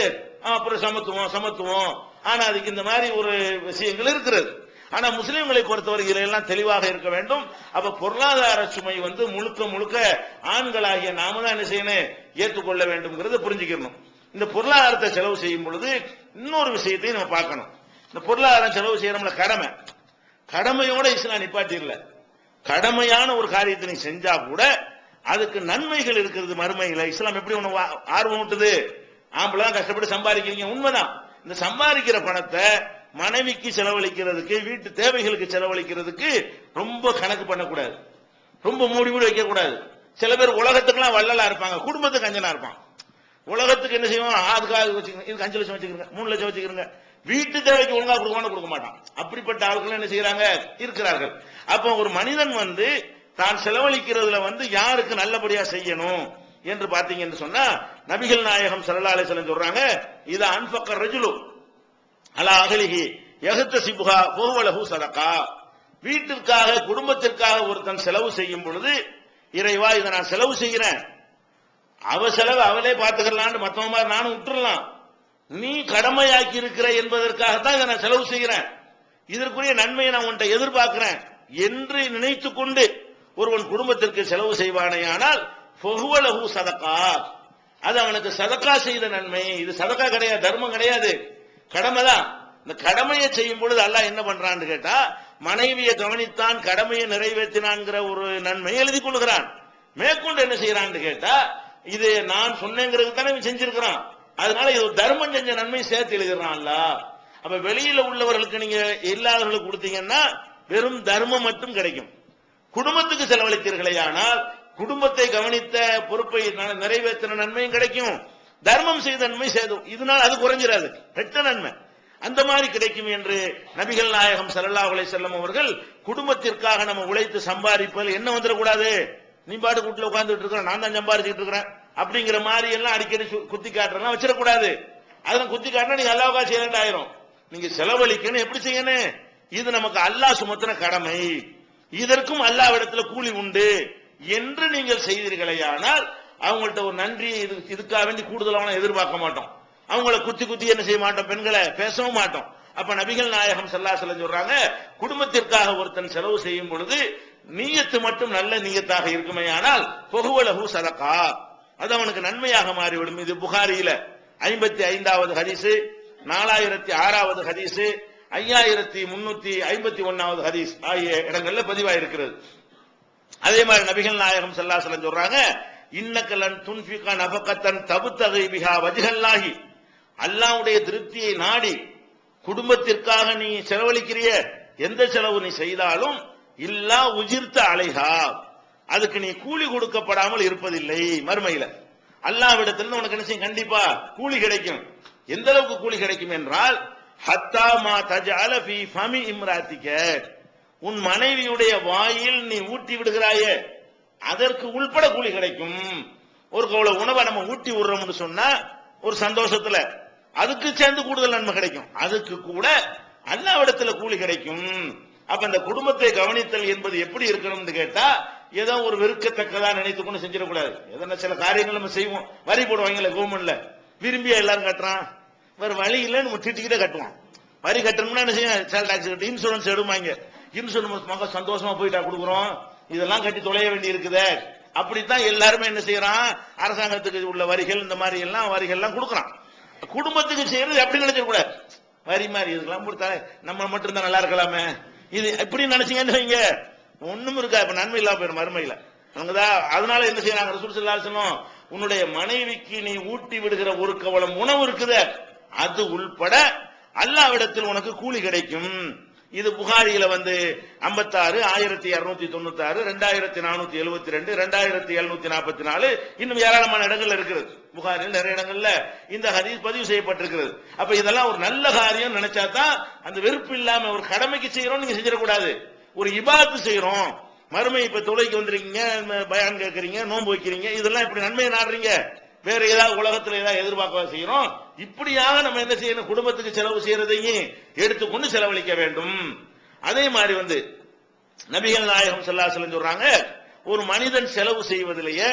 அப்புறம் சமத்துவம் சமத்துவம். ஆனா அதுக்கு இந்த மாதிரி ஒரு விஷயங்கள் இருக்கிறது. ஆனா முஸ்லிம்களை பொறுத்தவரை இதெல்லாம் தெளிவாக இருக்க வேண்டும். அப்ப பொருளாதார சுமை வந்து முழுக்க முழுக்க ஆண்களாகிய நாம தான் என்ன செய்யணும், ஏற்றுக்கொள்ள வேண்டும் புரிஞ்சுக்கணும். இந்த பொருளாதாரத்தை செலவு செய்யும் பொழுது இன்னொரு விஷயத்தையும் நம்ம பார்க்கணும். இந்த பொருளாதாரம் செலவு செய்யறோம்ல, கடமையோட இஸ்லாம் நிப்பாட்டிடல. கடமையான ஒரு காரியத்தை நீ செஞ்சா கூட அதுக்கு நன்மைகள் இருக்கிறது மறுமையில. இஸ்லாம் எப்படி ஒண்ணு ஆர்வம் விட்டுது, ஆம்பளை கஷ்டப்பட்டு சம்பாதிக்கிறீங்க உண்மைதான். இந்த சம்பாதிக்கிற பணத்தை மனைவிக்கு செலவழிக்கிறதுக்கு, வீட்டு தேவைகளுக்கு செலவழிக்கிறதுக்கு ரொம்ப கணக்கு பண்ணக்கூடாது, ரொம்ப மூடி மூடி வைக்க கூடாது. சில பேர் உலகத்துக்குலாம் வள்ளலா இருப்பாங்க, குடும்பத்துக்கு கஞ்சனா இருப்பான். உலகத்துக்கு என்ன செய்வோம், அதுக்காக வச்சுக்கணும், இதுக்கு 5 லட்சம் வச்சுக்கிறங்க, 3 லட்சம் வச்சுக்கிறங்க, வீட்டு தேவைக்கு ஒழுங்கா கொடுக்க மாட்டான். அப்படிப்பட்ட ஆட்கள் என்ன செய்யறாங்க, இருக்கிறார்கள். அப்ப ஒரு மனிதன் வந்து தான் செலவழிக்கிறதுல வந்து யாருக்கு நல்லபடியா செய்யணும் என்று பாத்தீங்கன்னு சொன்னா, நபிகள் நாயகம் ஸல்லல்லாஹு அலைஹி வஸல்லம் சொல்றாங்க, இத அன்ஃபக ரஜுலு அலா அஹ்லிஹி யஹ்தஸிபுஹா ஃபஹுவ லஹு ஸதகா. வீட்டிற்காக குடும்பத்திற்காக ஒருத்தன் செலவு செய்யும் பொழுது, இறைவா இதை நான் செலவு செய்கிறேன், அவ செலவு அவளே பார்த்துக்கலான்னு மத்தவங்க மாதிரி நானும் விட்டுறலாம், நீ கடமையாக்கி இருக்கிற என்பதற்காகத்தான் இதை நான் செலவு செய்கிறேன், இதற்குரிய நன்மையை நான் உன்கிட்ட எதிர்பார்க்கிறேன் என்று நினைத்துக் கொண்டு ஒருவன் குடும்பத்திற்கு செலவு செய்வானேயானால் ஃபஹுவ லஹு ஸதகா, அது அவனுக்கு சதக்கா செய்த நன்மை. இது சதக்கா கிடையாது, தர்மம் கிடையாது, கடமைதான். இந்த கடமையை செய்யும் பொழுது அல்லாஹ் என்ன பண்றான்னு கேட்டா, மனைவியை கவனித்தான், கடமையை நிறைவேற்றினான்ங்கிற ஒரு நன்மை எழுதி கொள்கிறான். மேற்கொண்டு என்ன செய்யறான்னு கேட்டா, இது நான் சொன்னேங்கிறது தானே செஞ்சிருக்கிறான், அதனால இது தர்மம் செஞ்ச நன்மை சேர்த்து எழுதுறான் அல்லாஹ். அப்ப வெளியில உள்ளவர்களுக்கு நீங்க இல்லாதவர்களுக்கு கொடுத்தீங்கன்னா வெறும் தர்மம் மட்டும் கிடைக்கும். குடும்பத்துக்கு செலவழித்தீர்களே ஆனால் குடும்பத்தை கவனித்த பொறுப்பை நிறைவேற்றின நன்மையும் கிடைக்கும், தர்மம் செய்த நன்மை சேதும், இதனால் அது குறைஞ்சிடாது, பெற்ற நன்மை அந்த மாதிரி கிடைக்கும் என்று நபிகள் நாயகம் ஸல்லல்லாஹு அலைஹி வஸல்லம் அவர்கள் குடும்பத்திற்காக நம்ம உழைத்து சம்பாதிப்பது என்ன வந்துடக்கூடாது, நீ பாட்டு வீட்டுல உட்கார்ந்துட்டு இருக்கிற, நான் தான் சம்பாதிச்சுட்டு இருக்கிறேன் அப்படிங்கிற மாதிரி எல்லாம் அடிக்கடி குத்தி காட்டுறலாம் வச்சிடக்கூடாது. அதெல்லாம் குத்தி காட்டினா நீங்க அல்லாஹ்வுக்கா செய்யணும் ஆயிரும். நீங்க செலவழிக்கணும், எப்படி செய்யணும், இது நமக்கு அல்லாஹ் சுமத்தின கடமை, இதற்கும் அல்லாஹ்விடத்துல கூலி உண்டு என்று நீங்கள் செய்தீர்களேயானால் அவங்கள்ட்ட ஒரு நன்றி இதுக்காக வேண்டி கூடுதலான எதிர்பார்க்க மாட்டோம். அவங்கள குத்தி குத்தி என்ன செய்ய மாட்டோம், பெண்களை பேசவும் மாட்டோம். அப்ப நபிகள் நாயகம் ஸல்லல்லாஹு அலைஹி வஸல்லம் சொல்றாங்க, குடும்பத்திற்காக ஒருத்தன் செலவு செய்யும் பொழுது நீயத்து மட்டும் நல்ல நீயத்தாக இருக்குமேயானால் ஃபஹுவ லஹு ஸதகா, அது அவனுக்கு நன்மையாக மாறிவிடும். இது புகாரியில 55வது ஹதீஸ், 4006வது ஹதீஸ், 5351வது ஹதீஸ் ஆகிய இடங்கள்ல பதிவாயிருக்கிறது. அதே மாதிரி நபிகள் நாயகம் ஸல்லல்லாஹு அலைஹி வஸல்லம் சொல்றாங்க, இன்னக்கலன் துன்ஃபிக நஃபகத்தன் தப்தகி பிஹா வஜ்ஹல்லாஹி, அல்லாஹ்வுடைய திருப்தியை நாடி குடும்பத்திற்காக நீ செலவழிக்கிறிய எந்த செலவு நீ செய்தாலும் இல்லா உஜிர்த அலைஹா, அதுக்கு நீ கூலி கொடுக்கப்படாமல் இருப்பதில்லை மறுமையில. அல்லாஹ்விடத்திலிருந்து உனக்கு என்ன செய்யும், கண்டிப்பா கூலி கிடைக்கும். எந்த அளவுக்கு கூலி கிடைக்கும் என்றால், ஹத்தா மா தஜஅல ஃபீ ஃபமி இம்ராத்திக, உன் மனைவியுடைய வாயில் நீ ஊட்டி விடுகிறாயே அதற்கு உள்பட கூலி கிடைக்கும். ஒரு கவள உணவை நம்ம ஊட்டி விடுறோம்னு சொன்னா ஒரு சந்தோஷத்துல அதுக்கு சேர்ந்து கூடுதல் நன்மை கிடைக்கும், அதுக்கு கூட அல்லாஹ்விடத்துல கூலி கிடைக்கும். அப்ப அந்த குடும்பத்தை கவனித்தல் என்பது எப்படி இருக்கணும்னு கேட்டா, ஏதோ ஒரு வெறுக்கத்தக்கதா நினைத்துக்கொண்டு செஞ்சிடக்கூடாது. எதனா சில காரியங்கள் நம்ம செய்வோம், வரி போடுவாங்கல்ல கவர்மெண்ட்ல, விரும்பியா எல்லாரும் கட்டுறான், வேற வழி இல்லை நம்ம திட்டிக்கிட்டே கட்டுவோம். வரி கட்டணும்னா என்ன செய்யும், சேல் டாக்ஸ் கட்டு, இன்சூரன்ஸ் எடுமாங்க, இன்சூரன்ஸ் மக சந்தோஷமா போயிட்டா கொடுக்குறோம், இதெல்லாம் கட்டி தொலைய வேண்டி இருக்குது. அப்படித்தான் எல்லாருமே என்ன செய்யறான், அரசாங்கத்துக்கு உள்ள வரிகள் இந்த மாதிரி எல்லாம் வரிகள் எல்லாம் கொடுக்கறான். குடும்பத்துக்கு செய்யறது அப்படி நினைச்சிடக்கூடாது. வரி மாதிரி இருக்கலாம் கொடுத்தாலே நம்ம மட்டும் இருந்தா நல்லா இருக்கலாமே, இது இப்படி நினைச்சீங்கன்னு வைங்க, ஒண்ணும் இருக்கா, இப்ப நன்மை இல்லாம போயிடும் மறுமையில. அதனால என்ன செய்யறாங்க ரசூல் ஸல்லல்லாஹு அலைஹி வஸல்லம், உன்னுடைய மனைவிக்கு நீ ஊட்டி விடுகிற ஒரு கவளம் உணவு இருக்குது, அது உள்பட அல்லாஹ்விடத்தில் உனக்கு கூலி கிடைக்கும். இது புகாரியில 56, 1296, 2472, 2744, இன்னும் ஏராளமான இடங்கள்ல இருக்கிறது. புகாரில் நிறைய இடங்கள்ல இந்த ஹதீஸ் பதிவு செய்யப்பட்டிருக்கிறது. அப்ப இதெல்லாம் ஒரு நல்ல காரியம் நினைச்சா தான், அந்த வெறுப்பு இல்லாம ஒரு கடமைக்கு செய்யறோம் நீங்க செஞ்சிடக்கூடாது, ஒரு இபாதத்து செய்யறோம். மறுமை இப்ப தொலைக்கு வந்திருக்கீங்க, பயான் கேட்கறீங்க, நோன்பு வைக்கிறீங்க, இதெல்லாம் இப்படி நன்மையை நாடுறீங்க, வேற ஏதாவது உலகத்துல ஏதாவது எதிர்பார்க்க செய்யறோம். இப்படியாக நம்ம என்ன செய்யணும், குடும்பத்துக்கு செலவு செய்யறதையும் எடுத்துக்கொண்டு செலவழிக்க வேண்டும். அதே மாதிரி நபிகள் நாயகம் ஸல்லல்லாஹு அலைஹி வஸல்லம் சொல்றாங்க, ஒரு மனிதன் செலவு செய்வதிலேயே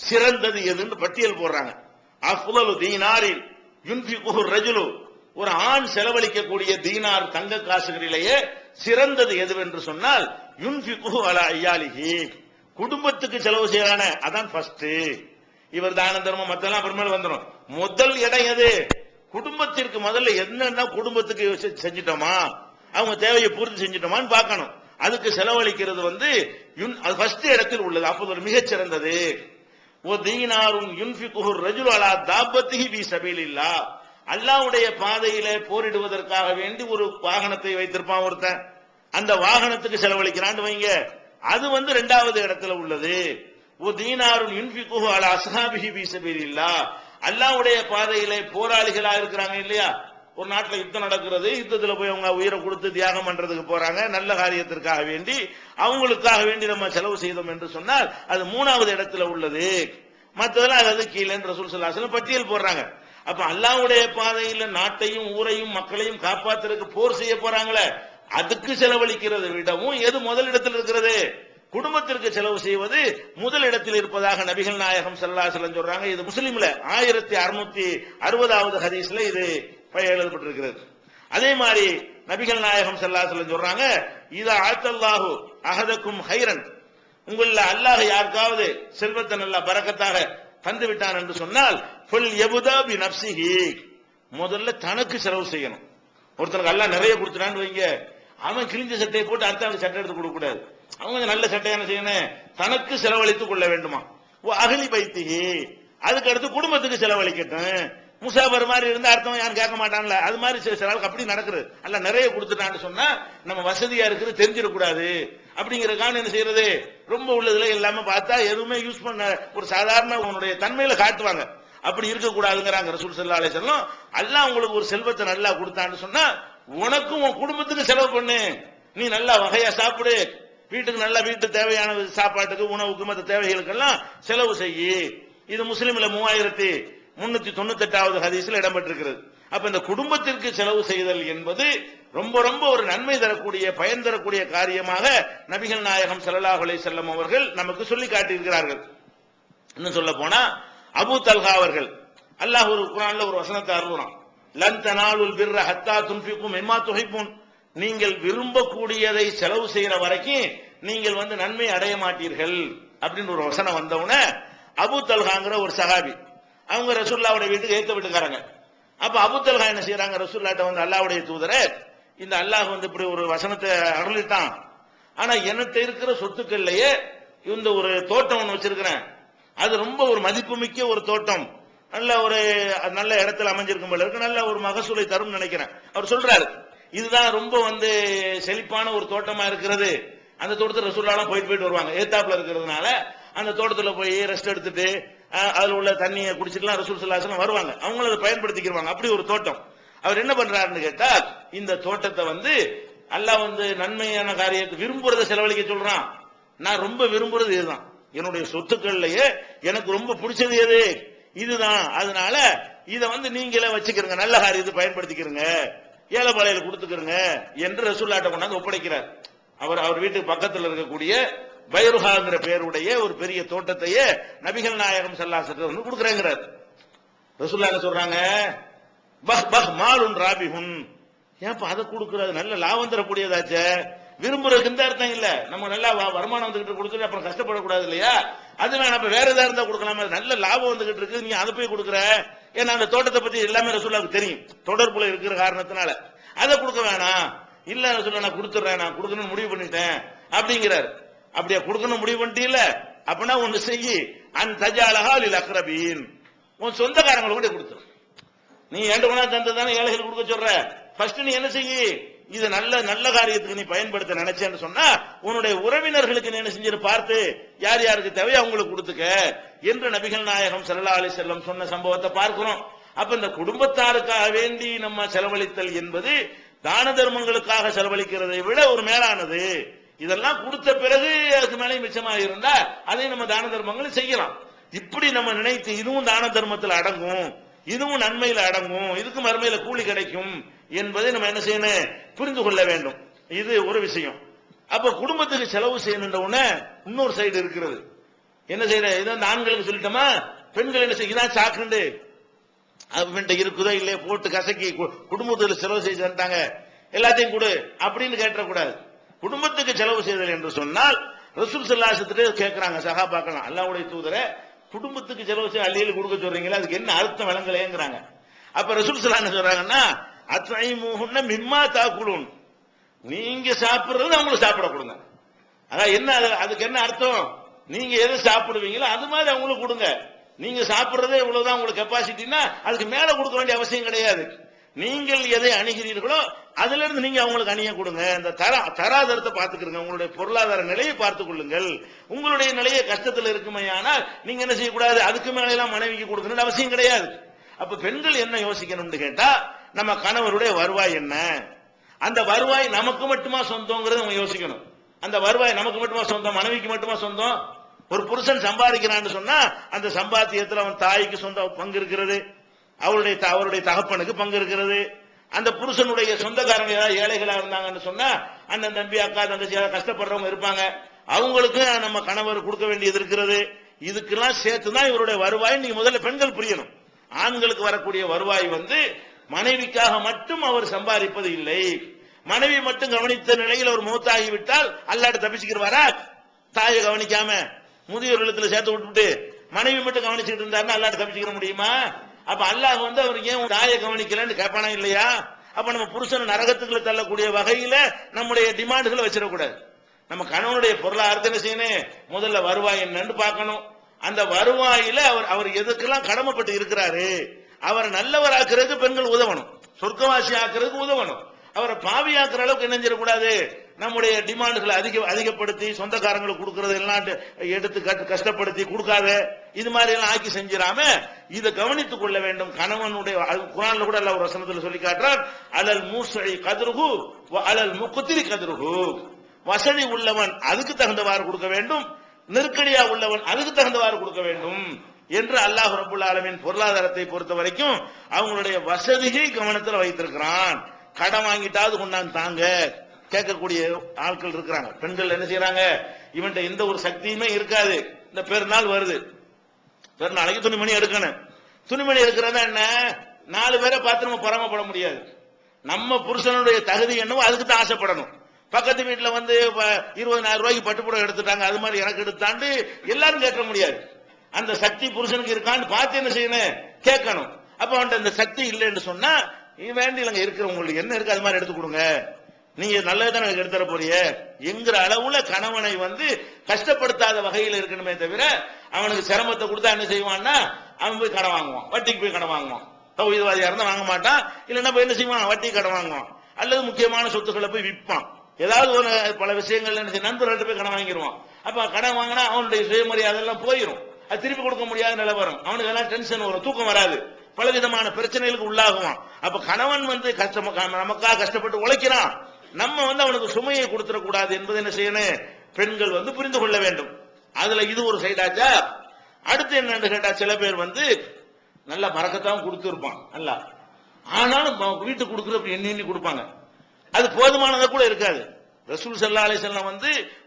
சிறந்தது எதுன்னு பட்டியல் போடுறாங்க. அஃலலு தீனாரில் யுன்ஃபிகுஹு ரஜுலு, ஒரு ஆண் செலவழிக்கக்கூடிய தீனார் தங்க காசுகளிலேயே சிறந்தது எதுவென்று சொன்னால் யுன்ஃபிகுஹு அலா ஐயாலிஹி, குடும்பத்துக்கு செலவு செய்யறானே அதான் ஃபர்ஸ்ட். இவர் தான தர்மம் மத்தெல்லாம் அப்புறமேல வந்துடும். முதல் இடம் எது, குடும்பத்திற்கு முதல்ல என்னன்னா குடும்பத்துக்கு செஞ்சிட்டோமா, அவங்க தேவையை பூர்த்தி செஞ்சிட்டோமான்னு பார்க்கணும். அதுக்கு செலவழிக்கிறது அது ஃபர்ஸ்ட் இடத்தில் உள்ளது. அப்போது ஒரு மிகச்சிறந்தது. ஓ தீனாருன் யுன்ஃபிகுஹு ரஜுலு அலா தாபத்திஹி ஃபீ சபீலில்லாஹ், அல்லாஹ்வுடைய பாதையிலே போரிடுவதற்காக வேண்டி ஒரு வாகனத்தை வைத்திருப்பான் ஒருத்தன், அந்த வாகனத்துக்கு செலவழிக்கிறான்னு வைங்க, அது இரண்டாவது இடத்துல உள்ளது. ஓ தீனாருன் யுன்ஃபிகுஹு அலா அஸ்ஹாபிஹி ஃபீ சபீலில்லாஹ், அல்லாஹ்வுடைய பாதையிலே போராளிகளா இருக்கிறாங்க இல்லையா, ஒரு நாட்டில் யுத்தம் நடக்கிறது, யுத்தத்தில் போய் அவங்க உயிரை கொடுத்து தியாகம் பண்றதுக்கு போறாங்க, நல்ல காரியத்திற்காக வேண்டி அவங்களுக்காக வேண்டி நம்ம செலவு செய்தோம் என்று சொன்னால் அது மூணாவது இடத்துல உள்ளது. மற்றதெல்லாம் அது கீழே ரசூல் ஸல்லல்லாஹு அலைஹி வஸல்லம் பட்டியல் போடுறாங்க. அப்ப அல்லாஹ்வுடைய பாதையில நாட்டையும் ஊரையும் மக்களையும் காப்பாத்துறதுக்கு போர் செய்ய போறாங்களே, அதுக்கு செலவழிக்கிறது விடவும் எது முதலிடத்தில் இருக்கிறது, குடும்பத்திற்கு செலவு செய்வது முதலிடத்தில் இருப்பதாக நபிகள் நாயகம் ஸல்லல்லாஹு அலைஹி வஸல்லம் சொல்றாங்க. இது முஸ்லிம்ல 1660வது ஹதீஸ்ல இது எழுதப்பட்டிருக்கிறது. அதே மாதிரி நபிகள் நாயகம் ஸல்லல்லாஹு அலைஹி வஸல்லம் சொல்றாங்க, இதா ஆத்தல்லாஹு அஹதக்கும் ஹைரன், உங்கள அல்லாஹ் யாருக்காவது செல்வத்தை நல்ல பரக்கத்தாக தந்து விட்டான் என்று சொன்னால் ஃபல் யபுதா பி நஃப்ஸிஹி, முதல்ல தனக்கு செலவு செய்யணும். ஒருத்தனுக்கு அல்லாஹ் நிறைய கொடுத்துட்டான்னு வைங்க, அவன் கிழிஞ்ச சட்டையை போட்டு அடுத்த சட்டை எடுத்து கொடுக்க கூடாது. அவங்க நல்ல சட்டையான செய்யணும், தனக்கு செலவழித்துக் கொள்ள வேண்டுமா. அகலி பைத்திஹி, அதுக்கு அடுத்து குடும்பத்துக்கு செலவழிக்கட்டும். முசாபர் மாதிரி இருந்தா அர்த்தம் யாரும் கேட்க மாட்டான்ல, அது மாதிரி சில அப்படி நடக்குது. அல்ல நிறைய கொடுத்துட்டான்னு சொன்னா நம்ம வசதியா இருக்குது தெரிஞ்சிடக்கூடாது அப்படிங்கறதுக்கான என்ன செய்யறது, ரொம்ப உள்ளதுல எல்லாமே பார்த்தா எதுவுமே யூஸ் பண்ண ஒரு சாதாரண உன்னுடைய தன்மையில காட்டுவாங்க, அப்படி இருக்கக்கூடாதுங்கிறாங்க ரசூல் ஸல்லல்லாஹு அலைஹி வஸல்லம். அல்லாஹ் உங்களுக்கு ஒரு செல்வத்தை நல்லா கொடுத்தான்னு சொன்னா உனக்கும் உன் குடும்பத்துக்கு செலவு பண்ணு, நீ நல்லா வகையா சாப்பிடு, வீட்டுக்கு நல்லா வீட்டு தேவையான சாப்பாட்டுக்கு உணவுக்கு மற்ற தேவைகளுக்கெல்லாம் செலவு செய்யி. இது முஸ்லிம்ல 3398வது ஹதீஸ்ல இடம்பெற்றிருக்கிறது. அப்ப இந்த குடும்பத்திற்கு செலவு செய்தல் என்பது ரொம்ப ரொம்ப ஒரு நன்மை தரக்கூடிய பயன் தரக்கூடிய காரியமாக நபிகள் நாயகம் ஸல்லல்லாஹு அலைஹி வஸல்லம் அவர்கள் நமக்கு சொல்லி காட்டியிருக்கிறார்கள். இன்னும் சொல்ல போனா அபூ தல்ஹா அவர்கள், அல்லாஹ் ஒரு குர்ஆன்ல ஒரு வசனத்தை அருளுறான், லன் தனாலுல் பிர்ர ஹத்தா துன்ஃபிகு மிம்மா துஹிப்பூன், நீங்கள் விரும்பக்கூடியதை செலவு செய்யற வரைக்கும் நீங்கள் நன்மை அடைய மாட்டீர்கள் அப்படின்னு ஒரு வசனம் வந்தவுடனே அபூ தல்ஹாங்கிற ஒரு சஹாபி, அவங்க ரசூலுல்லாஹ்வுடைய வீட்டுக்கு ஏத்த வீட்டுக்காரங்க. அப்ப அபூ தல்ஹா என்ன செய்யறாங்க, ரசூலுல்லாஹ்ட்ட அல்லாஹ்வுடைய தூதரே, இந்த அல்லாஹ் இப்படி ஒரு வசனத்தை அருளிட்டான், ஆனா என்கிட்ட இருக்கிற சொத்துக்கள்லயே இந்த ஒரு தோட்டம் ஒன்று வச்சிருக்கிறேன், அது ரொம்ப ஒரு மதிப்புமிக்க ஒரு தோட்டம், நல்ல இடத்துல அமைஞ்சிருக்கும் போல இருக்கு, நல்ல ஒரு மகசூலை தரும் நினைக்கிறேன். அவர் சொல்றாரு, இதுதான் ரொம்ப செழிப்பான ஒரு தோட்டமா இருக்கிறது. அந்த தோட்டத்தில் ரசூலுல்லாஹ் போயிட்டு வருவாங்க, ஏத்தாப்புல இருக்கிறதுனால அந்த தோட்டத்தில் போய் ரெஸ்ட் எடுத்துட்டு அதுல உள்ள தண்ணியை குடிச்சிட்டுலாம் ரசூல் ஸல்லல்லாஹு அலைஹி வஸல்லம் வருவாங்க, அவங்களும் அதை பயன்படுத்திக்கிறாங்க. அப்படி ஒரு தோட்டம். அவர் என்ன பண்றாருன்னு கேட்டா, இந்த தோட்டத்தை அல்லாஹ் நன்மையான காரியத்தை விரும்புறதை செலவழிக்க சொல்றான். நான் ரொம்ப விரும்புறது இதுதான், என்னுடைய சொத்துக்கள்லயே எனக்கு ரொம்ப பிடிச்சது எது இதுதான், அதனால இதை நீங்களே வச்சுக்கிறங்க, நல்ல காரியத்தை பயன்படுத்திக்கிறங்க, ஏழை பாளையில கொடுத்துக்கிறங்க என்று ரசூலுல்லாஹ்ட்ட கொண்டாந்து ஒப்படைக்கிறார். அவர் வீட்டுக்கு பக்கத்தில் இருக்கக்கூடிய பைருஹாங்கிற பேருடைய ஒரு பெரிய தோட்டத்தையே நபிகள் நாயகம் ஸல்லல்லாஹு அலைஹி வஸல்லம் கொடுக்குறேங்கிறார். ரசூலுல்லாஹ் என்ன சொல்றாங்க, பஹ் பஹ் மாலுன் ராபிஹுன், ஏன்ப்பா அதை கொடுக்கறது, நல்ல லாபம் தரக்கூடியதாச்சே, விரும்புறதுக்கு இந்த அர்த்தம் இல்ல, நம்ம நல்லா வருமானம் வந்துகிட்டு கொடுத்துட்டு அப்புறம் கஷ்டப்படக்கூடாது இல்லையா, அது வேணா வேற ஏதாவது இருந்தா கொடுக்கலாமா, நல்ல லாபம் வந்துகிட்டு இருக்கு, நீ அதை போய் கொடுக்குற, ஏன்னா அந்த தோட்டத்தை பத்தி எல்லாமே ரசூலுல்லாஹ்வுக்கு தெரியும், தொடர்புல இருக்கிற காரணத்தினால. அதை கொடுக்க வேணாம், இல்ல ரசூலுல்லாஹ் நான் கொடுத்துறேன், நான் கொடுக்கணும்னு முடிவு பண்ணிட்டேன் அப்படிங்கிறார். அப்படியே கொடுக்கணும் முடிவு பண்ணிட்டீல்ல, அப்படின்னா ஒன்னு செய்யி, அன் தஜாலஹா லில் அக்ரபீன், உன் சொந்தக்காரங்களை கூட கொடுத்துரு. நீ 2 குணா தந்ததானே ஏழைகள் கொடுக்க சொல்ற, ஃபர்ஸ்ட் நீ என்ன செய்யி, இது நல்ல நல்ல காரியத்துக்கு நீ பயன்படுத்த நினைச்சேன்னு சொன்னா உன்னுடைய உறவினர்களுக்கு நீ என்ன செஞ்சு பார்த்து யார் யாருக்கு தேவையோ அவங்களுக்கு கொடுத்துக்க என்று நபிகள் நாயகம் ஸல்லல்லாஹு அலைஹி வஸல்லம் சொன்ன சம்பவத்தை பார்க்கிறோம். அப்ப இந்த குடும்பத்தாருக்காக வேண்டி நம்ம செலவழித்தல் என்பது தான தர்மங்களுக்காக செலவழிக்கிறதை விட ஒரு மேலானது. இதெல்லாம் கொடுத்த பிறகு அதுக்கு மேலே மிச்சமாக இருந்தா அதை நம்ம தான தர்மங்கள் செய்யலாம். இப்படி நம்ம நினைத்து இதுவும் தான தர்மத்தில் அடங்கும், இதுவும் நன்மையில அடங்கும், இதுக்கு மறுமையில கூலி கிடைக்கும் என்பதை நம்ம என்ன செய்யணும், புரிந்து கொள்ள வேண்டும். இது ஒரு விஷயம். அப்ப குடும்பத்துக்கு செலவு செய்யணுன்ற உடனே இன்னொரு சைடு இருக்கிறது. என்ன செய்யற, இதை ஆண்களுக்கு சொல்லிட்டோமா, பெண்கள் என்ன செய்ய சாக்குண்டு அவன்கிட்ட இருக்குதோ இல்லையே போட்டு கசக்கி குடும்பத்துக்கு செலவு செய்து தந்தாங்க எல்லாத்தையும் கொடு அப்படின்னு கேட்டக்கூடாது. குடும்பத்துக்கு செலவு செய்தல் என்று சொன்னால் ரசூல் ஸல்லல்லாஹு அலைஹி வஸல்லம் கேட்கிறாங்க சஹாபாக்கள், அல்லாஹ்வுடைய தூதரே குடும்பத்துக்கு செலவு செய்ய அள்ளியில் கொடுக்க சொல்றீங்களா, அதுக்கு என்ன அர்த்தம் விளங்கலையேங்கிறாங்க. அப்ப ரசூல் ஸல்லல்லாஹு அலைஹி வஸல்லம் என்ன சொல்றாங்கன்னா, அத்ஐமுஹுன்ன மிம்மா தாக்குலூன், நீங்க சாப்பிடுறது அவங்களுக்கு சாப்பிட கொடுங்க. அதான் என்ன, அதுக்கு என்ன அர்த்தம், நீங்க எது சாப்பிடுவீங்களோ அது மாதிரி அவங்களுக்கு கொடுங்க. நீங்க சாப்பிடுறதே இவ்வளவுதான் உங்களுக்கு கெப்பாசிட்டினா அதுக்கு மேல கொடுக்க வேண்டிய அவசியம் கிடையாது. நீங்கள் எதை அணுகிறீர்களோ அதுல இருந்து நீங்க அவங்களுக்கு அணிய கொடுங்க. இந்த தராதரத்தை பார்த்துக்கிறங்க, உங்களுடைய பொருளாதார நிலையை பார்த்துக் கொள்ளுங்கள். உங்களுடைய நிலையை கஷ்டத்தில் இருக்குமையானால் நீங்க என்ன செய்யக்கூடாது, அதுக்கு மேல எல்லாம் மனைவிக்கு கொடுக்கணும்னு அவசியம் கிடையாது. அப்ப பெண்கள் என்ன யோசிக்கணும்னு கேட்டா, நம்ம கணவருடைய வருவாய் என்ன, அந்த வருவாய் நமக்கு மட்டுமா சொந்தங்கிறது அவங்க யோசிக்கணும். அந்த வருவாய் நமக்கு மட்டுமா சொந்தம், மனைவிக்கு மட்டுமா சொந்தம்? ஒரு புருஷன் சம்பாதிக்கிறான்னு சொன்னா அந்த சம்பாத்தியத்தில் அவன் தாய்க்கு சொந்த பங்கு இருக்கிறது, அவருடைய தகப்பனுக்கு பங்கு இருக்கிறது. அந்த புருஷனுடைய சொந்தக்காரங்க ஏதாவது ஏழைகளா இருந்தாங்கன்னு சொன்னா அண்ணன் தம்பி அக்கா தங்கச்சி கஷ்டப்படுறவங்க இருப்பாங்க, அவங்களுக்கு நம்ம கணவர் கொடுக்க வேண்டியது இருக்கிறது. இதுக்கெல்லாம் சேர்த்துதான் இவருடைய வருவாய். நீங்க முதல்ல பெண்கள் புரியணும், ஆண்களுக்கு வரக்கூடிய வருவாய் மனைவிக்காக மட்டும் அவர் சம்பாதிப்பது இல்லை. மனைவி மட்டும் கவனித்த நிலையில் அவர் மூத்தாகிவிட்டால் அல்லாஹ் தப்பிச்சுக்கிறவாரா? தாயை கவனிக்காம முதியோர் இல்லத்துல சேர்த்து விட்டுட்டு மனைவி மட்டும் கவனிச்சுட்டு இருந்தாருன்னா அல்லாஹ் தப்பிச்சுக்கிற முடியுமா? அப்ப அல்லாஹ் அவர் ஏன் தாயை கவனிக்கலன்னு கேட்பானா இல்லையா? அப்ப நம்ம புருஷன் நரகத்துக்குள்ள தள்ளக்கூடிய வகையில நம்முடைய டிமாண்டுகளை வச்சிடக்கூடாது. நம்ம கணவனுடைய பொருளாதாரத்தை என்ன செய்யணும், முதல்ல வருவாய் என்னன்னு பார்க்கணும். அந்த வருவாயில அவர் எதுக்கெல்லாம் கடமைப்பட்டு இருக்கிறாரு, அவரை நல்லவராக்குறதுக்கு பெண்கள் உதவணும், சொர்க்கவாசி ஆக்குறதுக்கு உதவணும். அவரை பாவியாக்குற அளவுக்கு என்ன செய்யக்கூடாது, நம்முடைய டிமாண்டுகளை அதிகப்படுத்தி சொந்தக்காரங்களுக்கு கொடுக்கறது எல்லாம் எடுத்து கஷ்டப்படுத்தி கொடுக்காத, இது மாதிரி எல்லாம் ஆக்கி செஞ்சிடாம இதை கவனித்துக் கொள்ள வேண்டும். கணவனுடைய குர்ஆன்ல கூட அல்லாஹ் ஒரு வசனத்துல சொல்லி காட்டுறார், அலல் மூஸி கத்ருஹு வ அலல் முக்திரி கத்ருஹு, வசதி உள்ளவன் அதுக்கு தகுந்தவாறு கொடுக்க வேண்டும், நெருக்கடியா உள்ளவன் அதுக்கு தகுந்தவாறு கொடுக்க வேண்டும் என்று அல்லாஹ் ரப்பல் ஆலமீன் பொருளாதாரத்தை பொறுத்த வரைக்கும் அவங்களுடைய வசதியை கவனத்தில் வைத்திருக்கிறான். கடன் வாங்கிட்டாவது கொண்டாந்து தாங்க கேட்கக்கூடிய ஆட்கள் இருக்கிறாங்க. பெண்கள் என்ன செய்யறாங்க, இவன்ட்ட எந்த ஒரு சக்தியுமே இருக்காது, இந்த பெருநாள் வருது, பெருநாளைக்கு துணிமணி எடுக்கணும், துணிமணி எடுக்கிறதா என்ன, 4 பேரை பார்த்து நம்ம பொறாமப்பட முடியாது. நம்ம புருஷனுடைய தகுதி என்னவோ அதுக்கு தான் ஆசைப்படணும். பக்கத்து வீட்டுல 20,000 ரூபாய்க்கு பட்டுப்புடம் எடுத்துட்டாங்க, அது மாதிரி எனக்கு எடுத்தாண்டு எல்லாரும் கேட்க முடியாது. அந்த சக்தி புருஷனுக்கு இருக்கான்னு பார்த்து என்ன செய்யணும், கேட்கணும். அப்ப அவன்கிட்ட இந்த சக்தி இல்லைன்னு சொன்னா வேண்டி இல்லைங்க, இருக்கிறவங்களுக்கு என்ன இருக்கு அது மாதிரி எடுத்து கொடுங்க, நீங்க நல்லதுதான் எனக்கு எடுத்துற போறிய என்கிற அளவுல கணவனை கஷ்டப்படுத்தாத வகையில் இருக்கணுமே தவிர அவனுக்கு சிரமத்தை கொடுத்தா என்ன செய்வான்னா அவன் போய் கடன் வாங்குவான், வட்டிக்கு போய் கடன் வாங்குவான். தௌஹீத்வாதியா இருந்தா வாங்க மாட்டான், இல்லைன்னா போய் என்ன செய்வான், வட்டி கடன் வாங்குவான், அல்லது முக்கியமான சொத்துக்களை போய் விற்பான். ஏதாவது ஒரு பல விஷயங்கள் நண்பர்கள்ட்ட போய் கடன் வாங்கிடுவான். அப்ப கடன் வாங்கினா அவனுடைய சுயமரியாதை எல்லாம் போயிடும், அது திருப்பி கொடுக்க முடியாத நிலை வரும், அவனுக்கு எல்லாம் டென்ஷன் வரும், தூக்கம் வராது, பலவிதமான பிரச்சனைகளுக்கு உள்ளாகுவான். அப்ப கணவன் நமக்காக கஷ்டப்பட்டு உழைக்கிறான், நம்ம அவனுக்கு சுமையை கொடுத்துடக்கூடாது என்பது என்ன செய்யணும், பெண்கள் புரிந்து கொள்ள வேண்டும். அதுல இது ஒரு சைடாச்சா. அடுத்து என்னன்னு கேட்டா, சில பேர் நல்ல பறக்கத்தான் கொடுத்துருப்பான் நல்லா, ஆனாலும் வீட்டுக்கு கொடுக்குற எண்ணி கொடுப்பாங்க, அது போதுமானதா கூட இருக்காது. ரசூல் ஸல்லல்லாஹு அலைஹி வஸல்லம்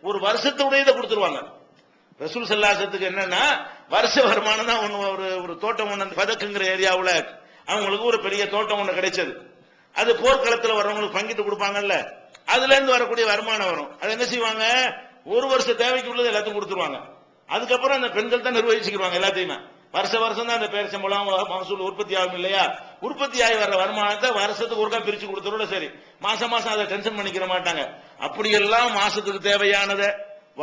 ஒரு வருஷத்துடையதை கொடுத்துருவாங்க. ரசூல் ஸல்லல்லாஹு அலைஹி வஸல்லத்துக்கு என்னன்னா வருஷ வருமானம் தான் ஒரு தோட்டம் ஒன்று பதக்குங்கிற ஏரியாவுல அவங்களுக்கு ஒரு பெரிய தோட்டம் ஒன்று கிடைச்சது. அது போர்க்களத்தில் வர்றவங்களுக்கு பங்கிட்டு கொடுப்பாங்கல்ல, அதுல இருந்து வரக்கூடிய வருமானம் வரும். அது என்ன செய்வாங்க, ஒரு வருஷ தேவைக்கு உள்ளது எல்லாத்தையும் கொடுத்துருவாங்க. அதுக்கப்புறம் அந்த பெண்கள் தான் நிர்வகிச்சுக்குவாங்க எல்லாத்தையுமே. வருஷம் தான் அந்த பேரிச்சம்பழம் மகசூல் உற்பத்தி ஆகும் இல்லையா? உற்பத்தி ஆகி வர்ற வருமானத்தை வருஷத்துக்கு ஒருக்கா பிரிச்சு கொடுத்தோட சரி, மாசம் அதை டென்ஷன் பண்ணிக்கிற மாட்டாங்க. அப்படியெல்லாம் மாசத்துக்கு தேவையானதை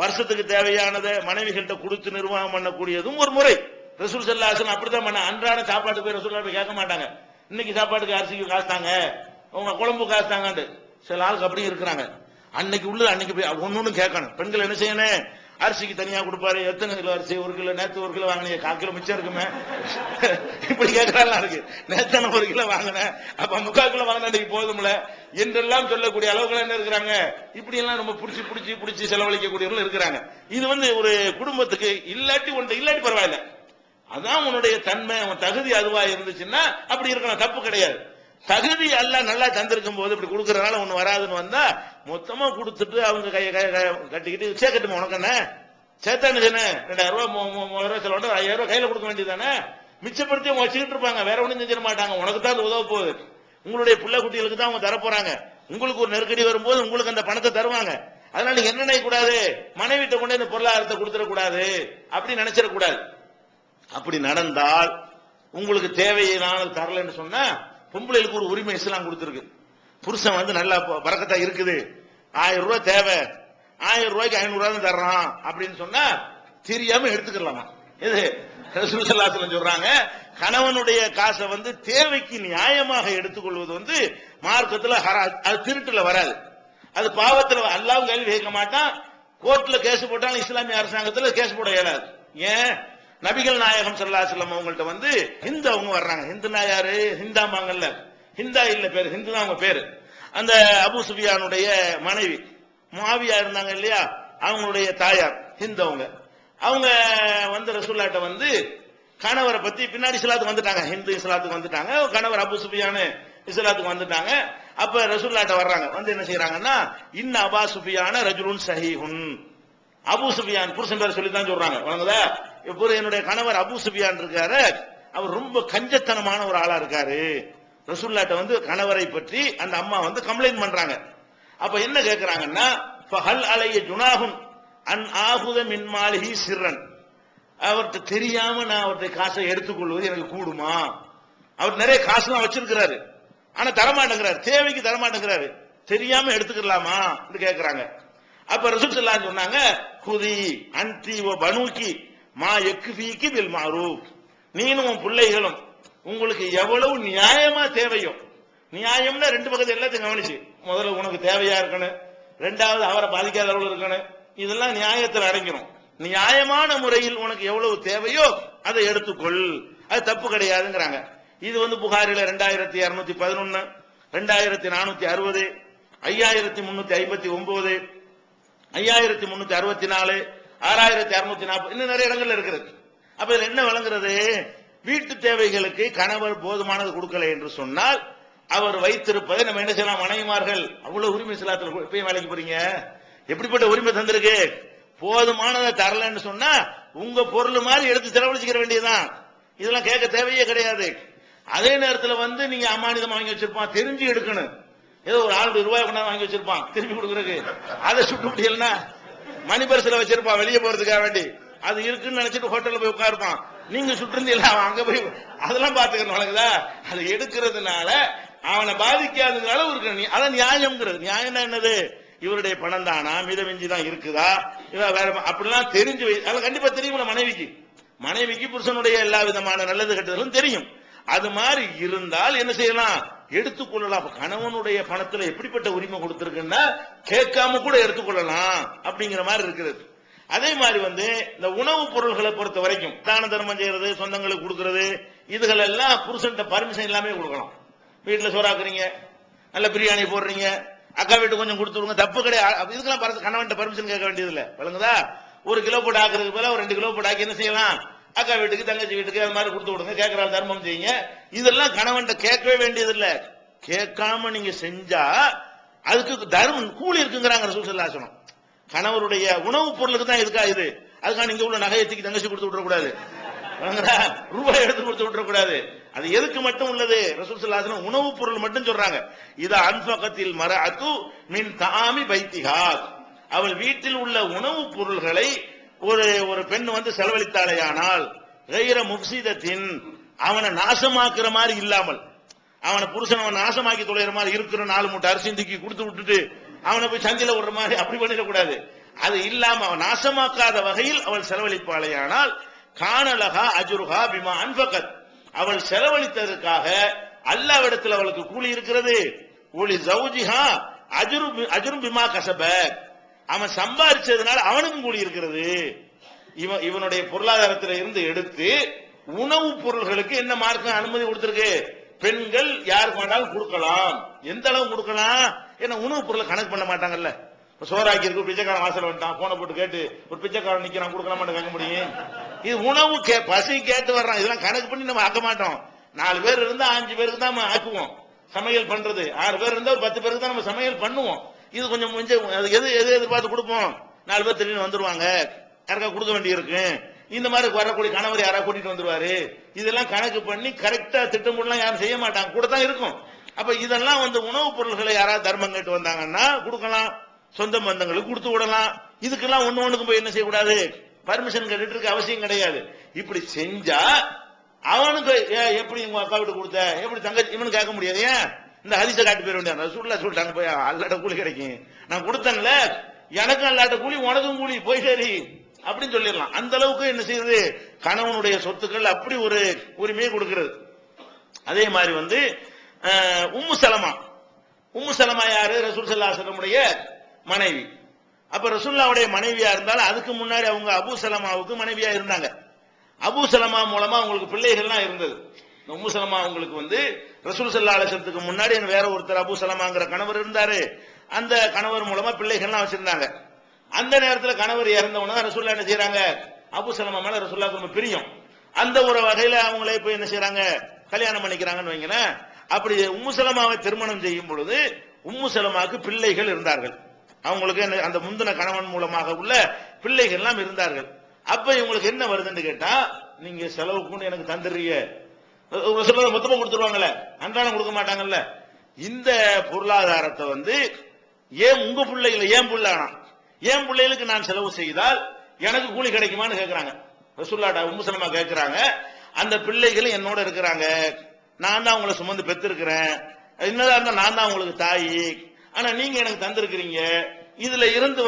வருஷத்துக்கு தேவையானதை மனைவிகள்கிட்ட கொடுத்து நிர்வாகம் பண்ணக்கூடியதும் ஒரு முறை. ரசூல் ஸல்லல்லாஹு அலைஹி வஸல்லம் அப்படிதான் பண்ண. அன்றாட சாப்பாட்டுக்கு போய் ரசூல் போய் கேட்க மாட்டாங்க, இன்னைக்கு சாப்பாட்டுக்கு அரிசிக்கு காசுத்தாங்க, உங்க குழம்பு காசுத்தாங்க. சில ஆளுக்கு அப்படி இருக்கிறாங்க. அன்னைக்கு உள்ளது அன்னைக்கு போய் ஒன்னு கேட்கணும். பெண்கள் என்ன செய்யணும்? அரிசிக்கு தனியா கொடுப்பாரு, எத்தனை கிலோ அரிசி, 1 கிலோ, நேத்து 1 கிலோ வாங்கினீங்க, 1/4 கிலோ மிச்சம் இருக்குமே, இப்படி கேட்கறாங்க இருக்கு. நேத்தான 1 கிலோ வாங்கினேன், அப்ப 3/4 கிலோ வாங்கின அன்னைக்கு போதும்ல என்றெல்லாம் சொல்லக்கூடிய அளவுக்கு என்ன இருக்கிறாங்க. இப்படி எல்லாம் ரொம்ப புடிச்சு செலவழிக்கக்கூடியவர்கள் இருக்கிறாங்க. இது ஒரு குடும்பத்துக்கு இல்லாட்டி பரவாயில்ல, அதான் உன்னுடைய தன்மை, உன் தகுதி அதுவா இருந்துச்சுன்னா அப்படி இருக்கணும், தப்பு கிடையாது. தகுதி எல்லாம் நல்லா தந்திருக்கும் போது இப்படி கொடுக்கறதுனால ஒண்ணு வராதுன்னு வந்தா மொத்தமா கொடுத்துட்டு அவங்க கையை கட்டிக்கிட்டு சேர்க்கட்டுமா, உனக்கு என்ன சேர்த்தானு 2000 ரூபாய் 3000 ரூபாய் செலவு 5000 ரூபாய் கையில கொடுக்க வேண்டியதானே, மிச்சப்படுத்தி அவங்க வச்சுக்கிட்டு இருப்பாங்க, வேற ஒண்ணும் செஞ்சிட மாட்டாங்க. உனக்கு தான் அது உதவ போகுது, உங்களுடைய பிள்ளை குட்டிகளுக்கு தான் அவங்க தரப்போறாங்க. உங்களுக்கு ஒரு நெருக்கடி வரும்போது உங்களுக்கு அந்த பணத்தை தருவாங்க. அதனால நீங்க என்ன நினைக்கக்கூடாது, மனைவிட்ட கொண்டு இந்த பொருளாதாரத்தை கொடுத்துடக்கூடாது, அப்படி நினைச்சிடக்கூடாது. அப்படி நடந்தால் உங்களுக்கு தேவையை நான் தரலன்னு சொன்னா, பொம்பளைகளுக்கு ஒரு உரிமை இஸ்லாம் கொடுத்திருக்கு. புருஷன் நல்லா பறக்கத்தா இருக்குது, 1000 ரூபாய் தேவை, 1000 ரூபாய்க்கு 500 ரூபாய் தர்றான் அப்படின்னு சொன்னா தெரியாம எடுத்துக்கலாமா? இது ரசூல் ஸல்லல்லாஹு அலைஹி வஸல்லம் சொல்றாங்க, கணவனுடைய காசை தேவைக்கு நியாயமாக எடுத்துக்கொள்வது மார்க்கத்துல அது திருட்டுல வராது, அது பாவத்துல. அல்லாஹ்வும் கேள்வி கேட்க மாட்டான். கோர்ட்ல கேஸ் போட்டாலும் இஸ்லாமிய அரசாங்கத்துல கேஸ் போட இயலாது. ஏன்? நபிகள் நாயகம் ஸல்லல்லாஹு அலைஹி வஸல்லம் அவங்கள்ட்ட ஹிந்து அவங்க வர்றாங்க. ஹிந்துனா யாரு? ஹிந்தாமாங்கல்ல, ஹிந்தா இல்ல பேரு, ஹிந்து தான் அவங்க பேரு. அந்த அபூ சுஃபியானுடைய மனைவி முஆவியா இருந்தாங்க இல்லையா, அவங்களுடைய தாயார் ஹிந்து. அவங்க ரசூலுல்லாஹ்ட்ட கணவரை பத்தி பின்னாடி இஸ்லாத்துக்கு வந்துட்டாங்க, ஹிந்து இஸ்லாத்துக்கு வந்துட்டாங்க, கணவர் அபூ சுஃபியான் இஸ்லாத்துக்கு வந்துட்டாங்க. அப்ப ரசூலுல்லாஹ்ட்ட வர்றாங்க, என்ன செய்யறாங்கன்னா, இன்ன அபா சுஃபியான ரஜுலுன் ஸஹீஹுன், அபூ சுஃபியான் புருஷன் பேர் சொல்லி தான் சொல்றாங்க. வணங்குதா, என்னுடைய கணவர் அபூ சுஃபியான் இருக்காரு, அவர் ரொம்ப கஞ்சத்தனமான ஒரு ஆளா இருக்காரு. ரசூலுல்லாஹ்ட்ட கணவரை பற்றி அந்த அம்மா கம்ப்ளைண்ட் பண்றாங்க. அப்ப என்ன கேட்கிறாங்கன்னா, ஃபஹல் அலைய ஜுனாஹுன் அன் ஆகுத மின் மாலிஹி சிர்ரன், அவர்கிட்ட தெரியாம நான் அவருடைய காசை எடுத்துக்கொள்வது எனக்கு கூடுமா? அவர் நிறைய காசுலாம் வச்சிருக்கிறாரு, ஆனா தரமாட்டேங்கிறாரு, தேவைக்கு தரமாட்டேங்கிறாரு, தெரியாம எடுத்துக்கலாமா கேட்கிறாங்க. அப்ப ரசூல் ஸல்லல்லாஹு அலைஹி சொன்னாங்க, குதி அன்தி வ பனூகி மா யக்ஃபீகி பில் மஅரூஃப், நீனும் உன் பிள்ளைகளும் உங்களுக்கு எவ்வளவு நியாயமா தேவையோ, நியாயம்னா 2 பக்கத்து எல்லாத்தையும் கவனிச்சு, முதல்ல உனக்கு தேவையா இருக்கணும், 2வது அவரை பாதிக்காத அளவு இருக்கணும், இதெல்லாம் நியாயத்தில் அடங்கிடும். நியாயமான முறையில் உனக்கு எவ்வளவு தேவையோ அதை எடுத்துக்கொள், அது தப்பு கிடையாதுங்கிறாங்க. இது புகாரில 2211, 2460, 5359, 5364, 6640, இன்னும் நிறைய இடங்கள்ல இருக்கிறது. அப்ப இதுல என்ன வழங்குறது? வீட்டு தேவைகளுக்கு கணவர் போதுமானது கொடுக்கல என்று சொன்னால் அவர் வைத்திருப்பதை நம்ம என்ன செய்யலாம்? மனைவிமார்கள் அவ்வளவு உரிமை இஸ்லாத்துல போய் வேலைக்கு போறீங்க, எப்படிப்பட்ட உரிமை தந்திருக்கு? போதுமானதை தரலன்னு சொன்னா உங்க பொருள் மாதிரி எடுத்து செலவழிச்சுக்கிற வேண்டியதுதான், இதெல்லாம் கேட்க தேவையே கிடையாது. அதே நேரத்தில் நீங்க அமானிதம் வாங்கி வச்சிருப்பான், தெரிஞ்சு எடுக்கணும். ஏதோ ஒரு ஆளுடைய ரூபாய் கொண்டாந்து வாங்கி வச்சிருப்பான், திருப்பி கொடுக்கறதுக்கு அதை சுட்டு முடியலன்னா மணி பரிசுல வச்சிருப்பான் வெளியே போறதுக்காக வேண்டி, அது இருக்குன்னு நினைச்சிட்டு ஹோட்டல்ல போய் உட்காருப்பான், நீங்க சுட்டிருந்தீங்களா அங்க போய் அதெல்லாம் பாத்துக்கணும். வழங்குதா? அதை எடுக்கிறதுனால அவனை பாதிக்காததுனால இருக்கு, அதான் நியாயம்ங்கிறது. நியாயம் என்னது? இவருடைய பணம் தானா, மிதமிஞ்சி தான் இருக்குதா, வேற அப்படிலாம் தெரிஞ்சு அதெல்லாம் கண்டிப்பா தெரியும். மனைவிக்கு புருஷனுடைய எல்லா விதமான நல்லது கெட்டதும் தெரியும். அது மாதிரி இருந்தால் என்ன செய்யலாம்? எடுத்துக்கொள்ளலாம். கணவனுடைய பணத்துல எப்படிப்பட்ட உரிமை கொடுத்திருக்குன்னா கேட்காம கூட எடுத்துக்கொள்ளலாம் அப்படிங்கிற மாதிரி இருக்கிறது. அதே மாதிரி இந்த உணவுப் பொருள்களை பொறுத்த வரைக்கும் தான தர்மம் செய்யறது, சொந்தங்களுக்கு கொடுக்கறது, இதுகள் எல்லாம் புருஷன்ட்ட பர்மிஷன் இல்லாம கொடுக்கலாம். வீட்டுல சோறாக்குறீங்க, நல்ல பிரியாணி போடுறீங்க, அக்கா வீட்டு கொஞ்சம் கொடுத்துருங்க, தப்பு கிடையாது. இதுக்கெல்லாம் கணவன்ட்ட பர்மிஷன் கேட்க வேண்டியது இல்ல. வழங்குதா? 1 கிலோ போட்டு ஆக்குறதுக்கு போல 2 கிலோ போட்டு ஆக்கி என்ன செய்யலாம்? அக்கா வீட்டுக்கு, தங்கச்சி வீட்டுக்கு அது மாதிரி கொடுத்து விடுங்க, கேட்கற தர்மம் செய்யுங்க. இதெல்லாம் கணவன்ட்ட கேட்கவே வேண்டியது இல்ல. கேட்காம நீங்க செஞ்சா அதுக்கு தர்மம் கூலி இருக்குங்கிறாங்க ரசூல் ஸல்லல்லாஹு அலைஹி வஸல்லம். கணவருடைய உணவுப் பொருளுக்கு தான் இதுக்கா இது, அதுக்காக நீங்க உள்ள நகையை தூக்கி தங்கச்சி கொடுத்து விட்டுறக்கூடாது, ரூபாய் எடுத்து கொடுத்து விட்டுறக்கூடாது. அது எதுக்கு மட்டும் உள்ளது? ரசூல் ஸல்லல்லாஹு அலைஹி வஸல்லம் உணவுப் பொருள் மட்டும் சொல்றாங்க. இதா அன்ஃபகத்தில் மரஅத்து மின் தஆமி பைத்திஹா, அவள் வீட்டில் உள்ள உணவுப் பொருள்களை ஒரு பெண் செலவழித்தாலேயானால், கைர முஃப்சிதத்தின், அவனை நாசமாக்குற மாதிரி இல்லாமல், அவனை புருஷன் அவன் நாசமாக்கி தொலைகிற மாதிரி இருக்கிற 4 மூட்டை அரிசி தூக்கி கொடுத்து விட்டுட்டு அவனை போய் சந்தில விடுற மாதிரி அப்படி பண்ணிடக்கூடாது. அது இல்லாம அவன் நாசமாக்காத வகையில் அவள் செலவழிப்பாளையானால் கானலகா அஜுருஹா பிமா அன்ஃபகத், அவள் செலவழித்ததற்காக அல்லாஹ்விடத்தில் அவளுக்கு கூலி இருக்கிறது. கூலி ஜௌஜிஹா அஜ்ரும் பிமா கஸப, அவன் சம்பாதிச்சதுனால அவனுக்கும் கூலி இருக்கிறது. இவனுடைய பொருளாதாரத்தில் இருந்து எடுத்து உணவுப் பொருள்களுக்கு என்ன மார்க்கம் அனுமதி கொடுத்திருக்கு? பெண்கள் யாருக்கு வேண்டாலும் கொடுக்கலாம். எந்த அளவு கொடுக்கலாம்? ஏன்னா உணவுப் பொருளை கணக்கு பண்ண மாட்டாங்கல்ல. சோறாக்கி இருக்கு, பிச்சைக்காரன் வாசல் வந்துட்டான், போன போட்டு கேட்டு ஒரு பிச்சைக்காரன் நிக்கிறான், கொடுக்கலாமான்னு கேட்க முடியும்? இது உணவு பசி கேட்டு வர்றான், இதெல்லாம் கணக்கு பண்ணி நம்ம ஆக்க மாட்டோம். 4 பேர் இருந்தா 5 பேருக்கு தான் நம்ம ஆக்குவோம் சமையல் பண்றது. 6 பேர் இருந்தா ஒரு 10 பேருக்கு தான் நம்ம சமையல் பண்ணுவோம். இது கொஞ்சம் எது எதிர்பார்த்து கொடுப்போம்? 4 பேர் திடீர்னு வந்துருவாங்க, யாருக்கா கொடுக்க வேண்டி இருக்கு, இந்த மாதிரி வரக்கூடிய கணவர் யாரா கூட்டிட்டு வந்துருவாரு, இதெல்லாம் கணக்கு பண்ணி கரெக்டா திட்டமிடலாம் யாரும் செய்ய மாட்டாங்க, கூட தான் இருக்கும். அப்ப இதெல்லாம் உணவுப் பொருள்களை யாராவது தர்மம் கேட்டு வந்தாங்கன்னா கொடுக்கலாம், சொந்த பந்தங்களுக்கு கொடுத்து விடலாம். இதுக்கெல்லாம் ஒண்ணுக்கு போய் என்ன செய்யக்கூடாது, பர்மிஷன் கேட்டுட்டு இருக்க அவசியம் கிடையாது. இப்படி செஞ்சா அவனுக்கு எப்படி உங்க அக்கா விட்டு கொடுத்த, எப்படி தங்கச்சி, இவனு கேட்க முடியாது. ஏன் இந்த ஹதீஸ காட்டி போயிட வேண்டிய சொல்லிட்டாங்க, போய் அல்லாட்ட கூலி கிடைக்கும், நான் கொடுத்தேன்ல எனக்கும் அல்லாட்ட கூலி உனக்கும் கூலி, போய் சரி அப்படின்னு சொல்லிடலாம். அந்த அளவுக்கு என்ன செய்யுது, கணவனுடைய சொத்துக்கள் அப்படி ஒரு உரிமையை கொடுக்கிறது. அதே மாதிரி உம்மு சலமா யாரு? ரசூல் ஸல்லல்லாஹு அலைஹி வஸல்லம் மனைவி. அப்ப ரசூலுல்லாஹ்வுடைய மனைவியா இருந்தாலும் அதுக்கு முன்னாடி அவங்க அபூ சலமாவுக்கு மனைவியா இருந்தாங்க. அபூ சலமா மூலமா அவங்களுக்கு பிள்ளைகள்லாம் இருந்தது. உம்மு சலமா அவங்களுக்கு ரசூல் ஸல்லல்லாஹு அலைஹி வஸல்லத்துக்கு முன்னாடி வேற ஒருத்தர் அபூ சலமாங்கிற கணவர் இருந்தாரு. அந்த கணவர் மூலமா பிள்ளைகள்லாம் வச்சிருந்தாங்க. அந்த நேரத்தில் கணவர் இறந்தவன ரசூலுல்லாஹ் என்ன செய்யறாங்க, அபூ சலமா மேல ரசூலுல்லாஹ்க்கு ரொம்ப பிரியம். அந்த ஒரு வகையில அவங்களே போய் என்ன செய்யறாங்க, கல்யாணம் பண்ணிக்கிறாங்கன்னு வைங்களேன். அப்படி உம்மு சலமாவை திருமணம் செய்யும் பொழுது உம்மு சலமாவுக்கு பிள்ளைகள் இருந்தார்கள். அவங்களுக்கு அந்த முந்தின கணவன் மூலமாக உள்ள பிள்ளைகள் எல்லாம் இருந்தார்கள். அப்ப இவங்களுக்கு என்ன வருதுன்னு கேட்டா, நீங்க செலவுக்குன்னு எனக்கு தந்துடுறீங்க, மொத்தமா கொடுத்துருவாங்கல்ல, அன்றாடம் கொடுக்க மாட்டாங்கல்ல. இந்த பொருளாதாரத்தை ஏன் உங்க பிள்ளைகளை, ஏன் பிள்ளைனா ஏன் பிள்ளைகளுக்கு நான் செலவு செய்தால் எனக்கு கூலி கிடைக்குமான்னு கேட்கிறாங்க. ரசூலுல்லாஹ் உம்மு சலமா கேட்கிறாங்க, அந்த பிள்ளைகள் என்னோட இருக்கிறாங்க, நான் தான் அவங்களை சுமந்து பெற்றிருக்கிறேன், என்னதான் இருந்தா நான் தான் உங்களுக்கு தாயி, ஆனா நீங்க எனக்கு தந்திருக்கிறீங்க, இதுல இருந்து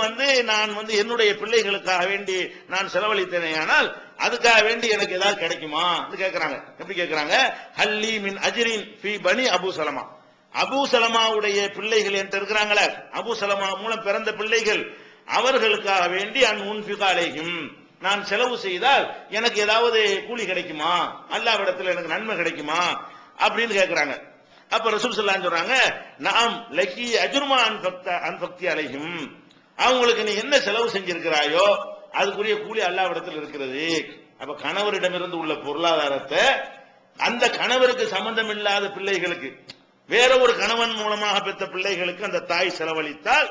நான் என்னுடைய பிள்ளைகளுக்காக வேண்டி நான் செலவழித்தேனே, ஆனால் அதுக்காக வேண்டி எனக்கு ஏதாவது கிடைக்குமா கேட்கிறாங்க. எப்படி கேட்கிறாங்க? ஹல்லி மின் அஜ்ரின் ஃபீ பனி அபூ சலமா, அபூ சலமாவுடைய பிள்ளைகள் என்று இருக்கிறாங்களே, அபூ சலமா மூலம் பிறந்த பிள்ளைகள், அவர்களுக்காக வேண்டி உன்ஃபிக அலைஹிம், நான் செலவு செய்தால் எனக்கு ஏதாவது கூலி கிடைக்குமா, அல்லாஹ்விடத்தில் எனக்கு நன்மை கிடைக்குமா அப்படின்னு கேட்கிறாங்க. அப்ப ரசூல் ஸல்லல்லாஹு அலைஹி சொல்றாங்க, நாம் லக்கி அஜ்ருமா அன்ஃபக்தி அலைஹிம், அவங்களுக்கு நீ என்ன செலவு செஞ்சிருக்கிறாயோ அதுக்குரிய கூலி அல்லாஹ்விடத்தில் இருக்கிறது. அப்ப கணவரிடமிருந்து உள்ள பொருளாதாரத்தை அந்த கணவருக்கு சம்பந்தம் இல்லாத பிள்ளைகளுக்கு, வேற ஒரு கணவன் மூலமாக பெற்ற பிள்ளைகளுக்கு அந்த தாய் செலவழித்தால்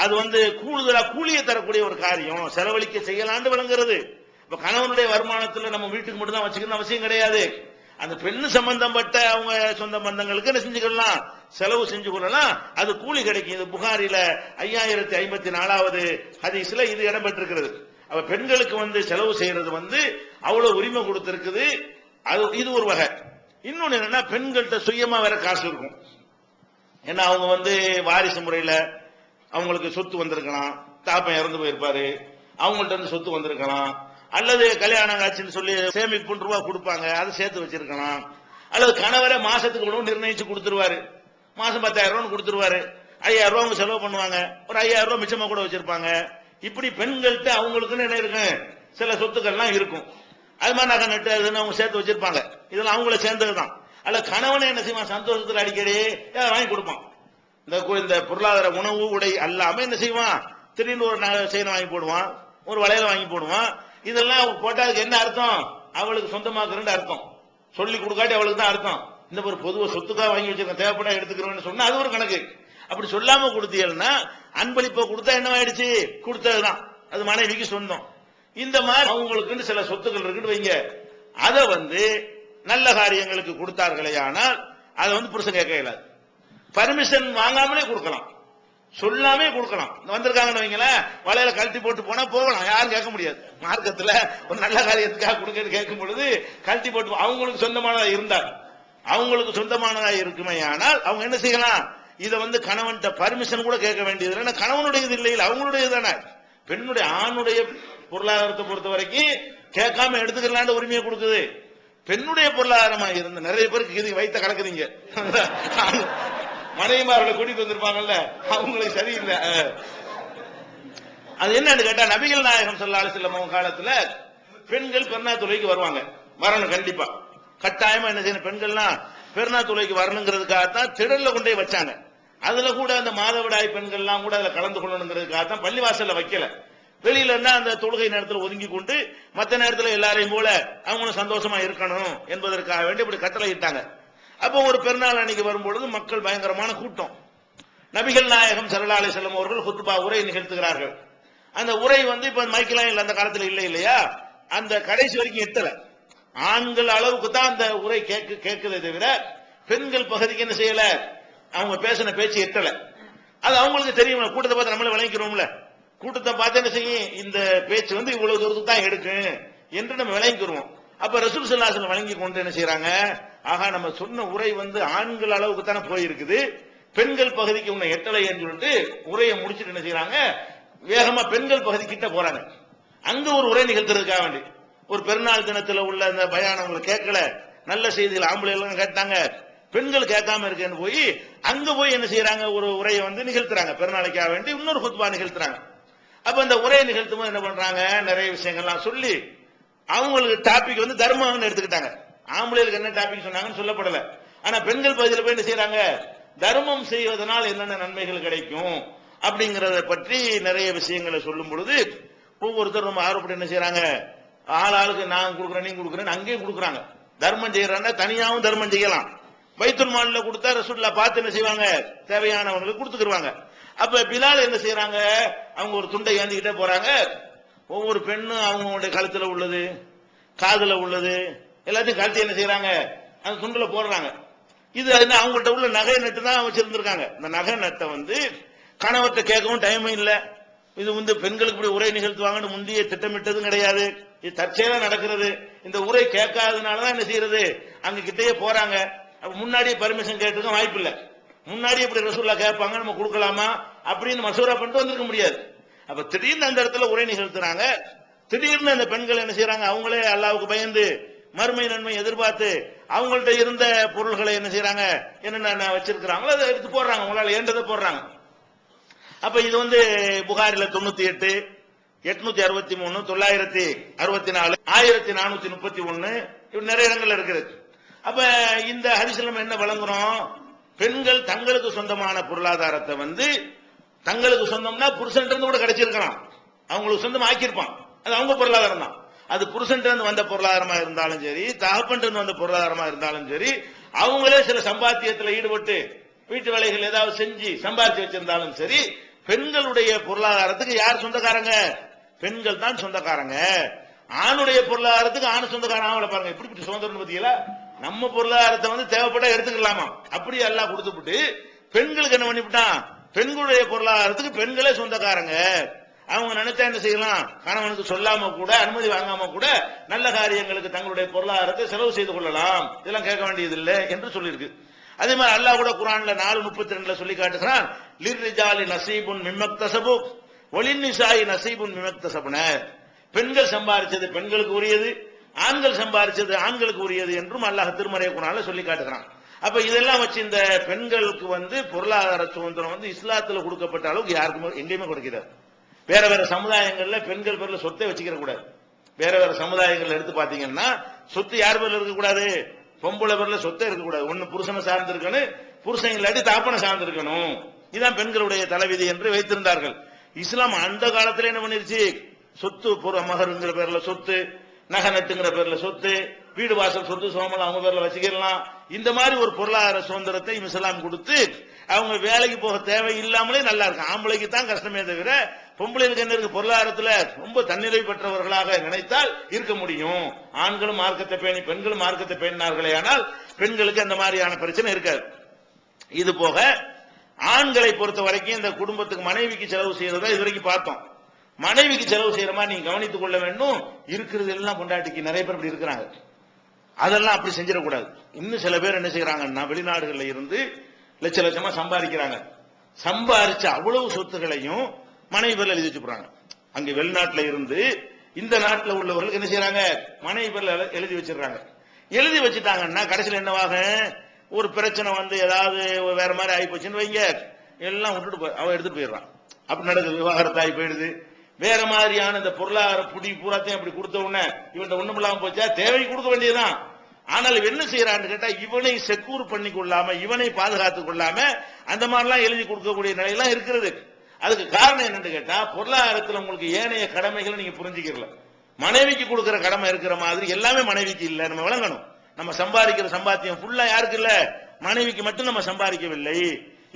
அது கூடுதலா கூலியை தரக்கூடிய ஒரு காரியம், செலவழிக்க செய்யலான்னு விளங்குறது. இப்ப கணவனுடைய வருமானத்துல நம்ம வீட்டுக்கு மட்டும் தான் வச்சுக்கணும் அவசியம் கிடையாது. அந்த பெண்ணு சம்பந்தப்பட்ட அவங்க சொந்த பந்தங்களுக்கு என்ன செஞ்சுக்கலாம், செலவு செஞ்சு கொள்ளலாம், அது கூலி கிடைக்கும். இது புகாரில 5054வது ஹதீஸ்ல இது இடம்பெற்றிருக்கிறது. அப்ப பெண்களுக்கு செலவு செய்யறது அவ்வளவு உரிமை கொடுத்திருக்குது. அது இது ஒரு வகை. இன்னொன்னு என்னன்னா, பெண்கள்கிட்ட சுயமா வேற காசு இருக்கும். ஏன்னா அவங்க வாரிசு முறையில அவங்களுக்கு சொத்து வந்திருக்கலாம், தாப்பன் இறந்து போயிருப்பாரு, அவங்கள்ட்ட சொத்து வந்திருக்கலாம், அல்லது கல்யாணம் ஆச்சுன்னு சொல்லி சேமிப்பு ரூபா கொடுப்பாங்க, அதை சேர்த்து வச்சிருக்கலாம், அல்லது கணவரை மாசத்துக்கு உணவு நிர்ணயிச்சு கொடுத்துருவாரு, மாசம் 10,000 ரூபாய் கொடுத்துருவாரு, 5,000 ரூபாய் அவங்க செலவு பண்ணுவாங்க, ஒரு 5,000 ரூபாய் மிச்சமா கூட வச்சிருப்பாங்க. இப்படி பெண்கள்கிட்ட அவங்களுக்குன்னு என்ன இருக்கு, சில சொத்துக்கள்லாம் இருக்கும். அது மாதிரி நகை நட்டு அதுன்னு அவங்க சேர்த்து வச்சிருப்பாங்க. இதெல்லாம் அவங்கள சேர்ந்ததுதான். அல்ல கணவனை என்ன செய்வான், சந்தோஷத்துல அடிக்கடி வாங்கி கொடுப்பான். இந்த பொருளாதார உணவு உடை அல்லாம என்ன செய்வான், திடீர்னு ஒரு செயினை வாங்கி போடுவான், ஒரு வளையல வாங்கி போடுவான். இதெல்லாம் போட்டாதுக்கு என்ன அர்த்தம், அவளுக்கு சொந்தமாக்குறேன்னு அர்த்தம். சொல்லி கொடுக்காட்டி அவளுக்கு தான் அர்த்தம். இந்த ஒரு பொதுவா சொத்துக்காக வாங்கி வச்சிருக்கேன், தேவைப்பட எடுத்துக்கிறோம்னு சொன்னா அது ஒரு கணக்கு. அப்படி சொல்லாம கொடுத்தீங்கன்னா அன்பளிப்பை கொடுத்தா என்ன ஆயிடுச்சு, கொடுத்ததுதான், அது மனைவிக்கு சொந்தம். இந்த மாதிரி அவங்களுக்கு சில சொத்துக்கள் இருக்குன்னு வைங்க, அதை நல்ல காரியங்களுக்கு கொடுத்தார்களே, ஆனால் அதை புருஷன் கேட்க இயலாது. பர்மிஷன் வாங்காமலே கொடுக்கலாம். சொல்லாமே கொடுக்கலாம். வந்திருக்காங்கன்னு வைங்களேன், வலையில கழட்டி போட்டு போனா போகலாம், யாரும் கேட்க முடியாது. மார்க்கத்துல ஒரு நல்ல காரியத்துக்காக கொடுக்கறது கேட்கும் பொழுது கழட்டி போட்டு அவங்களுக்கு சொந்தமானதா இருந்தால், அவங்களுக்கு சொந்தமானதா இருக்குமே, ஆனால் அவங்க என்ன செய்யலாம், இதை கணவன்கிட்ட பர்மிஷன் கூட கேட்க வேண்டியது இல்லை. கணவனுடையது இல்லை, அவங்களுடைய தானே. பெண்ணுடைய ஆணுடைய பொருளாதாரத்தை பொறுத்த வரைக்கும் கேட்காம எடுத்துக்கலான்னு உரிமையை கொடுக்குது. பெண்ணுடைய பொருளாதாரமா இருந்த நிறைய பேருக்கு இது வைத்த கலக்குறீங்க. மனைவிமார்களை கூட்டிட்டு வந்திருப்பாங்கல்ல, அவங்களுக்கு சரியில்லை. அது என்னன்னு கேட்டா, நபிகள் நாயகம் ஸல்லல்லாஹு அலைஹி வஸல்லம் காலத்துல பெண்கள் பெருநா தொழுகைக்கு வருவாங்க, வரணும் கண்டிப்பா, கட்டாயமா. என்ன செய்யணும், பெண்கள்லாம் பெருநா தொழுகைக்கு வரணுங்கிறதுக்காகத்தான் திடல்ல கொண்டே வச்சாங்க. அதுல கூட அந்த மாதவிடாய் பெண்கள்லாம் கூட அதுல கலந்து கொள்ளணுங்கிறதுக்காகத்தான் பள்ளிவாசல்ல வைக்கல. வெளியில இருந்தா அந்த தொழுகை நேரத்தில் ஒதுங்கி கொண்டு மற்ற நேரத்தில் எல்லாரையும் போல அவங்களும் சந்தோஷமா இருக்கணும் என்பதற்காக வேண்டி இப்படி கட்டளை இட்டாங்க. அப்போ ஒரு பெருநாள் அன்னைக்கு வரும்பொழுது மக்கள் பயங்கரமான கூட்டம். நபிகள் நாயகம் ஸல்லல்லாஹு அலைஹி வஸல்லம் அவர்கள் குத்பா உரை நிகழ்த்துகிறார்கள். அந்த உரை இப்ப மைக்கெல்லாம் அந்த காலத்தில் இல்லை இல்லையா, அந்த கடைசி வரைக்கும் எட்டல. ஆண்கள் அளவுக்கு தான் அந்த உரை கேட்கறதை தவிர பெண்கள் பகுதிக்கு என்ன செய்யல, அவங்க பேசின பேச்சு எட்டல. அது அவங்களுக்கு தெரியும், கூட்டத்தை பார்த்து நம்மளே விளங்கிக்கிறோம்ல. கூட்டத்தை பார்த்து என்ன செய்யும், இந்த பேச்சு இவ்வளவு தூரத்துக்கு தான் எடுக்கும் என்று நம்ம விளங்கிக்கிறோம். அப்ப ரசூல் ஸல்லல்லாஹு அலைஹி வஸல்லம் வழங்கி கொண்டு என்ன செய்யறாங்க, ஆகா நம்ம சொன்ன உரை ஆண்கள் அளவுக்கு தானே போயிருக்குது, பெண்கள் பகுதிக்கு உன்னை எட்டலைன்னு சொல்லிட்டு உரையை முடிச்சுட்டு என்ன செய்யறாங்க, வேகமா பெண்கள் பகுதி கிட்ட போறாங்க. அங்க ஒரு உரை நிகழ்த்துறதுக்காக வேண்டி ஒரு பெருநாள் தினத்துல உள்ள அந்த பயானவங்களை கேட்கல, நல்ல செய்திகள் ஆம்பளை எல்லாம் கேட்டாங்க, பெண்கள் கேட்காம இருக்கேன்னு போய் அங்க போய் என்ன செய்யறாங்க, ஒரு உரையை நிகழ்த்துறாங்க. பெருநாளைக்காக வேண்டி இன்னொரு குத்பா நிகழ்த்துறாங்க. அப்ப அந்த உரையை நிகழ்த்தும் போது என்ன பண்றாங்க, நிறைய விஷயங்கள்லாம் சொல்லி அவங்களுக்கு டாபிக் தர்மம்னு எடுத்துக்கிட்டாங்க. ஆம்பளைகளுக்கு என்ன டாபிக் சொன்னாங்கன்னு சொல்லப்படல. ஆனா பெண்கள் பகுதியில் போய் என்ன செய்யறாங்க, தர்மம் செய்வதனால் என்னென்ன நன்மைகள் கிடைக்கும் அப்படிங்கறத பற்றி நிறைய விஷயங்களை சொல்லும் பொழுது ஒவ்வொருத்தரும் ரொம்ப ஆர்வப்பட்டு என்ன செய்யறாங்க, ஆளுக்கு நான் கொடுக்குறேன் நீங்க கொடுக்குறேன் அங்கேயும் கொடுக்குறாங்க. தர்மம் செய்யறாங்க, தனியாவும் தர்மம் செய்யலாம். பைத்துல் மால்ல கொடுத்தா ரசூலுல்லாஹ் பார்த்து என்ன செய்வாங்க, தேவையானவங்களுக்கு கொடுத்துக்கிடுவாங்க. அப்ப பிலால் என்ன செய்யறாங்க, அவங்க ஒரு துண்டை ஏந்திக்கிட்டே போறாங்க. ஒவ்வொரு பெண்ணும் அவங்களுடைய கழுத்துல உள்ளது, காதுல உள்ளது எல்லாத்தையும் கழுத்து என்ன செய்யறாங்க, அந்த துண்டுல போடுறாங்க. இது அவங்கள்ட்ட உள்ள நகை நட்டு தான் வச்சிருந்திருக்காங்க. இந்த நகை நட்டை கணவர்கிட்ட கேட்கவும் டைமும் இல்லை. இது பெண்களுக்கு இப்படி உரை நிகழ்த்துவாங்கன்னு முந்தைய திட்டமிட்டதும் கிடையாது. இது தற்செயலா நடக்கிறது. இந்த உரை கேட்காதனாலதான் என்ன செய்யறது, அங்க கிட்டேயே போறாங்க. முன்னாடியே பர்மிஷன் கேட்டுக்க வாய்ப்பு இல்லை. முன்னாடி இப்படி ரசூலுல்லாஹ் கேட்பாங்க, நம்ம கொடுக்கலாமா அப்படின்னு மசூரா பண்ணிட்டு வந்திருக்க முடியாது. அப்ப திடீர்னு அந்த இடத்துல உரை நிகழ்த்துறாங்க. திடீர்னு அந்த பெண்கள் என்ன செய்யறாங்க, அவங்களே அல்லாஹ்வுக்கு பயந்து மறுமை நன்மை எதிர்பார்த்து அவங்கள்ட்ட இருந்த பொருள்களை என்ன செய்யறாங்க, என்னென்ன வச்சிருக்கிறாங்களோ அதை எடுத்து போடுறாங்க, உங்களால ஏண்டதை போடுறாங்க. அப்ப இது புகாரில 98, 863, 964, 1431 இப்படி நிறைய இடங்கள்ல இருக்குது. அப்ப இந்த ஹதீஸ்ல நம்ம என்ன வழங்குறோம், பெண்கள் தங்களுக்கு சொந்தமான பொருளாதாரத்தை தங்களுக்கு சொந்தம்னா புருஷன் இருந்து கூட கிடைச்சிருக்கலாம், அவங்களுக்கு சொந்தம் ஆக்கியிருப்பான், அது அவங்க பொருளாதாரம் தான். அது புருஷன் இருந்து வந்த பொருளாதாரமா இருந்தாலும் சரி, தகப்பன் இருந்து வந்த பொருளாதாரமா இருந்தாலும் சரி, அவங்களே சில சம்பாத்தியத்தில் ஈடுபட்டு வீட்டு வேலைகள் ஏதாவது செஞ்சு சம்பாதிச்சு வச்சிருந்தாலும் சரி, பெண்களுடைய பொருளாதாரத்துக்கு யார் சொந்தக்காரங்க, பெண்கள் தான் சொந்தக்காரங்க. ஆணுடைய பொருளாதாரத்துக்கு ஆணு சொந்தக்காரன் ஆகல. பாருங்க இப்படி சுதந்திரம் பத்தியலா, நம்ம பொருளாதாரத்தை தேவைப்பட்டா எடுத்துக்கலாமா, அப்படி எல்லாம் கொடுத்துட்டு பெண்களுக்கு என்ன பண்ணிவிட்டான், பெண்களுடைய பொருளாதாரத்துக்கு பெண்களே சொந்தக்காரங்க. அவங்க நினைச்சா என்ன செய்யலாம், கணவனுக்கு சொல்லாம கூட அனுமதி வாங்காம கூட நல்ல காரியங்களுக்கு தங்களுடைய பொருளாதாரத்தை செலவு செய்து கொள்ளலாம், இதெல்லாம் கேட்க வேண்டியது இல்லை என்று சொல்லியிருக்கு. அதே மாதிரி அல்லாஹ் கூட குர்ஆன்ல 4:32 சொல்லி காட்டுகிறான், லிர்ரிஜாலி நஸீபுன் மிம்மக்தஸபு வலின்னிசாஇ நஸீபுன் மிம்மக்தஸபுன. பெண்கள் சம்பாதிச்சது பெண்களுக்கு உரியது, ஆண்கள் சம்பாதிச்சது ஆண்களுக்கு உரியது என்றும் அல்லாஹ் திருமறை குர்ஆன்ல சொல்லி காட்டுகிறான். அப்ப இதெல்லாம் வச்சு இந்த பெண்களுக்கு பொருளாதார சுதந்திரம் இஸ்லாத்துல கொடுக்கப்பட்ட அளவுக்கு யாருக்கும் எங்கேயுமே கொடுக்கிறார். வேற வேற சமுதாயங்கள்ல பெண்கள் பேர்ல சொத்தை வச்சுக்கிற கூடாது. வேற வேற சமுதாயங்கள்ல எடுத்து பாத்தீங்கன்னா சொத்து யார் பேர்ல இருக்க கூடாது, பொம்பளை பேர்ல சொத்தை இருக்கக்கூடாது. ஒன்னு புருஷனை சார்ந்து இருக்கணும், புருஷன் இல்லாட்டி தாப்பனை சார்ந்து இருக்கணும். இதுதான் பெண்களுடைய தலைவிதி என்று வைத்திருந்தார்கள். இஸ்லாம் அந்த காலத்துல என்ன பண்ணிருச்சு, சொத்து மகருங்கிற பேர்ல சொத்து, நகை நட்டுங்கிற பேர்ல சொத்து, வீடு வாசல் சொத்து சோமலாம் அவங்க பேர்ல வச்சுக்கலாம். இந்த மாதிரி ஒரு பொருளாதார சுதந்திரத்தை இஸ்லாம் கொடுத்து அவங்க வேலைக்கு போக தேவை இல்லாமலே நல்லா இருக்கு. ஆம்பளைக்கு தான் கஷ்டமே தவிர பொம்பளைகளுக்கு என்ன இருக்கு, பொருளாதாரத்துல ரொம்ப தன்னிறைவு பெற்றவர்களாக நினைத்தால் இருக்க முடியும். ஆண்களும் மார்க்கத்தை பேணி பெண்களும் மார்க்கத்தை பேணினார்களே ஆனால் பெண்களுக்கு அந்த மாதிரியான பிரச்சனை இருக்காது. இது போக ஆண்களை பொறுத்த வரைக்கும் இந்த குடும்பத்துக்கு மனைவிக்கு செலவு செய்யறதா இது வரைக்கும் பார்த்தோம். மனைவிக்கு செலவு செய்யற மாதிரி நீங்க கவனித்துக் கொள்ள வேண்டும். இருக்கிறது எல்லாம் பொண்டாட்டிக்கு நிறைய பேர் இப்படி இருக்கிறாங்க. அதெல்லாம் அப்படி செஞ்சிடக்கூடாது. இன்னும் சில பேர் என்ன செய்யறாங்கன்னா வெளிநாடுகள்ல இருந்து லட்ச லட்சமா சம்பாதிக்கிறாங்க. சம்பாதிச்ச அவ்வளவு சொத்துக்களையும் மனைவி பேர்ல எழுதி வச்சுக்கிறாங்க. அங்க வெளிநாட்டுல இருந்து இந்த நாட்டில் உள்ளவர்களுக்கு என்ன செய்யறாங்க, மனைவி பேர்ல எழுதி வச்சிடறாங்க. எழுதி வச்சுட்டாங்கன்னா கடைசியில் என்னவாக, ஒரு பிரச்சனை வந்து ஏதாவது வேற மாதிரி ஆகி போச்சுன்னு வைங்க, எல்லாம் விட்டுட்டு அவ எடுத்துட்டு போயிடுறான். அப்படி நடக்குது. விவாகரத்தாகி போயிடுது. வேற மாதிரியான இந்த பொருளாதார புடி பூராத்தையும் அப்படி கொடுத்த உடனே இவன் ஒண்ணும் இல்லாம போச்சா, தேவைக்கு கொடுக்க வேண்டியதுதான். ஆனால் என்ன செய்யறான்னு கேட்டா, இவனை செக்யூர் பண்ணி கொள்ளாம, இவனை பாதுகாத்துக் கொள்ளாம அந்த மாதிரிலாம் எழுதி கொடுக்கக்கூடிய நிலையெல்லாம் இருக்கிறது. அதுக்கு காரணம் என்னன்னு கேட்டா, பொருளாதாரத்தில் உங்களுக்கு ஏனைய கடமைகளை நீங்க புரிஞ்சுக்கிறல. மனைவிக்கு கொடுக்கிற கடமை இருக்கிற மாதிரி எல்லாமே மனைவிக்கு இல்ல. நம்ம விளங்கணும். நம்ம சம்பாதிக்கிற சம்பாத்தியம் ஃபுல்லா யாருக்கு இல்ல, மனைவிக்கு மட்டும் நம்ம சம்பாதிக்கவில்லை.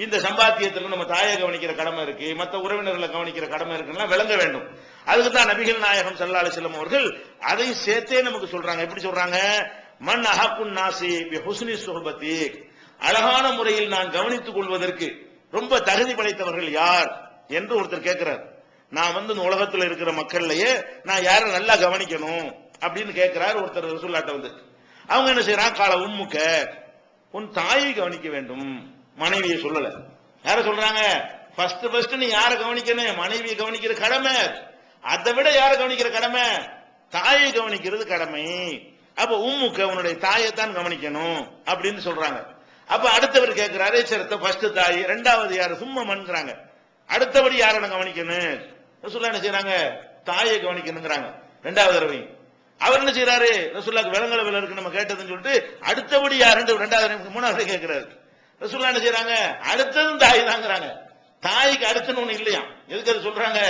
இந்த சம்பாத்தியத்தில் நம்ம தாயை கவனிக்கிற கடமை இருக்கு, மற்ற உறவினர்களை கவனிக்கிற கடமை இருக்குன்னா விளங்க வேண்டும். அதுக்கு தான் நபிகள் நாயகம் ஸல்லல்லாஹு அலைஹி வஸல்லம் அவர்கள் அதை சேர்த்தே நமக்கு சொல்றாங்க. எப்படி சொல்றாங்க, மன் அஹக்குன் நாசி பி ஹுஸ்னி சுஹபதி, அழகான முறையில் நான் கவனித்துக் கொள்வதற்கு ரொம்ப தகுதி படைத்தவர்கள் யார் என்று ஒருத்தர் கேட்கிறார். நான் வந்து இந்த உலகத்தில் இருக்கிற மக்கள்லயே நான் யாரை நல்லா கவனிக்கணும் அப்படின்னு கேட்கிறார் ஒருத்தர் ரசூலுல்லாஹ்ட்ட வந்து. அவங்க என்ன செய்யறாங்க, கால உம்முக்க, உன் தாயை கவனிக்க வேண்டும். மனைவியை சொல்லல. யார சொல்றாங்க, ஃபர்ஸ்ட் நீ யாரை கவனிக்கணும், மனைவியை கவனிக்கிற கடமை. அதை விட யாரை கவனிக்கிற கடமை, தாயை கவனிக்கிறது கடமை. அப்ப உம்முக்க, உன்னுடைய தாயைத்தான் கவனிக்கணும் அப்படின்னு சொல்றாங்க. அப்ப அடுத்தவர் கேட்கிறாரு, சரி ஃபர்ஸ்ட் தாய், ரெண்டாவது யாரு, சும்மா மன்றாங்க. அடுத்தபடி யாரை கவனிக்கணும், ரசூலுல்லாஹ் என்ன செய்யறாங்க, தாயை கவனிக்கணுங்கிறாங்க ரெண்டாவது தடவை. அவர் என்ன செய்யறாரு, ரசூலுல்லாஹ்க்கு விலங்கல இருக்கு நம்ம கேட்டதுன்னு சொல்லிட்டு அடுத்தபடி யாருன்னு ரெண்டாவது மூணாவது கேட்கிறாரு. ரசூலுல்லாஹ் என்ன செய்யறாங்க, அடுத்ததும் தாய் தாங்கிறாங்க. தாய்க்கு அடுத்துன்னு ஒண்ணு இல்லையா. எதுக்கு அது சொல்றாங்க,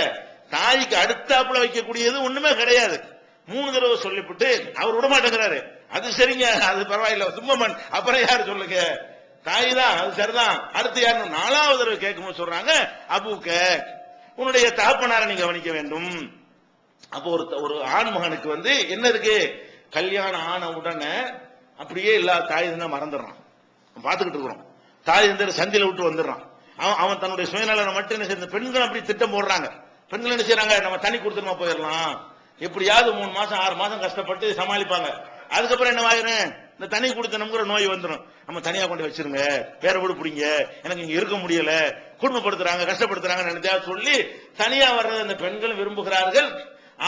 தாய்க்கு அடுத்தாப்புல வைக்கக்கூடியது ஒண்ணுமே கிடையாது. 3 தடவை சொல்லிவிட்டு அவர் விட மாட்டேங்கிறாரு. அது சரிங்க, அது பரவாயில்ல, சும்மன், அப்புறம் யாரு சொல்லுங்க, தாய் தான், அது சரிதான், அடுத்து யாரு, 4வது தடவை கேட்கும்போது சொல்றாங்க, அபூக்க, உன்னுடைய தகப்பனாரை நீங்க கவனிக்க வேண்டும். அப்போ ஒரு ஆண் மகனுக்கு வந்து என்ன இருக்கு, கல்யாணம் ஆன உடனே அப்படியே எல்லா தாய் தான் மறந்துடுறான். பாத்துக்கிட்டு இருக்கிறோம். தாய் வந்து சந்தில விட்டு வந்துடுறான். அவன் தன்னுடைய சுயநலனை மட்டும் என்ன செய்ய, பெண்கள் அப்படி திட்டம் போடுறாங்க. பெண்கள் என்ன செய்யறாங்க, நம்ம தனி கொடுத்துமா போயிடலாம், எப்படியாவது 3 மாசம் 6 மாசம் கஷ்டப்பட்டு சமாளிப்பாங்க. அதுக்கப்புறம் என்ன ஆயிரும், இந்த தனி கொடுத்தனம்ங்கிற நோய் வந்துடும். நம்ம தனியா கொண்டு வச்சிருங்க, வேற வீடு பிடிங்க, எனக்கு இங்க இருக்க முடியல, குடும்பப்படுத்துறாங்க, கஷ்டப்படுத்துறாங்க நினைச்சா சொல்லி தனியா வர்றது அந்த பெண்கள் விரும்புகிறார்கள்.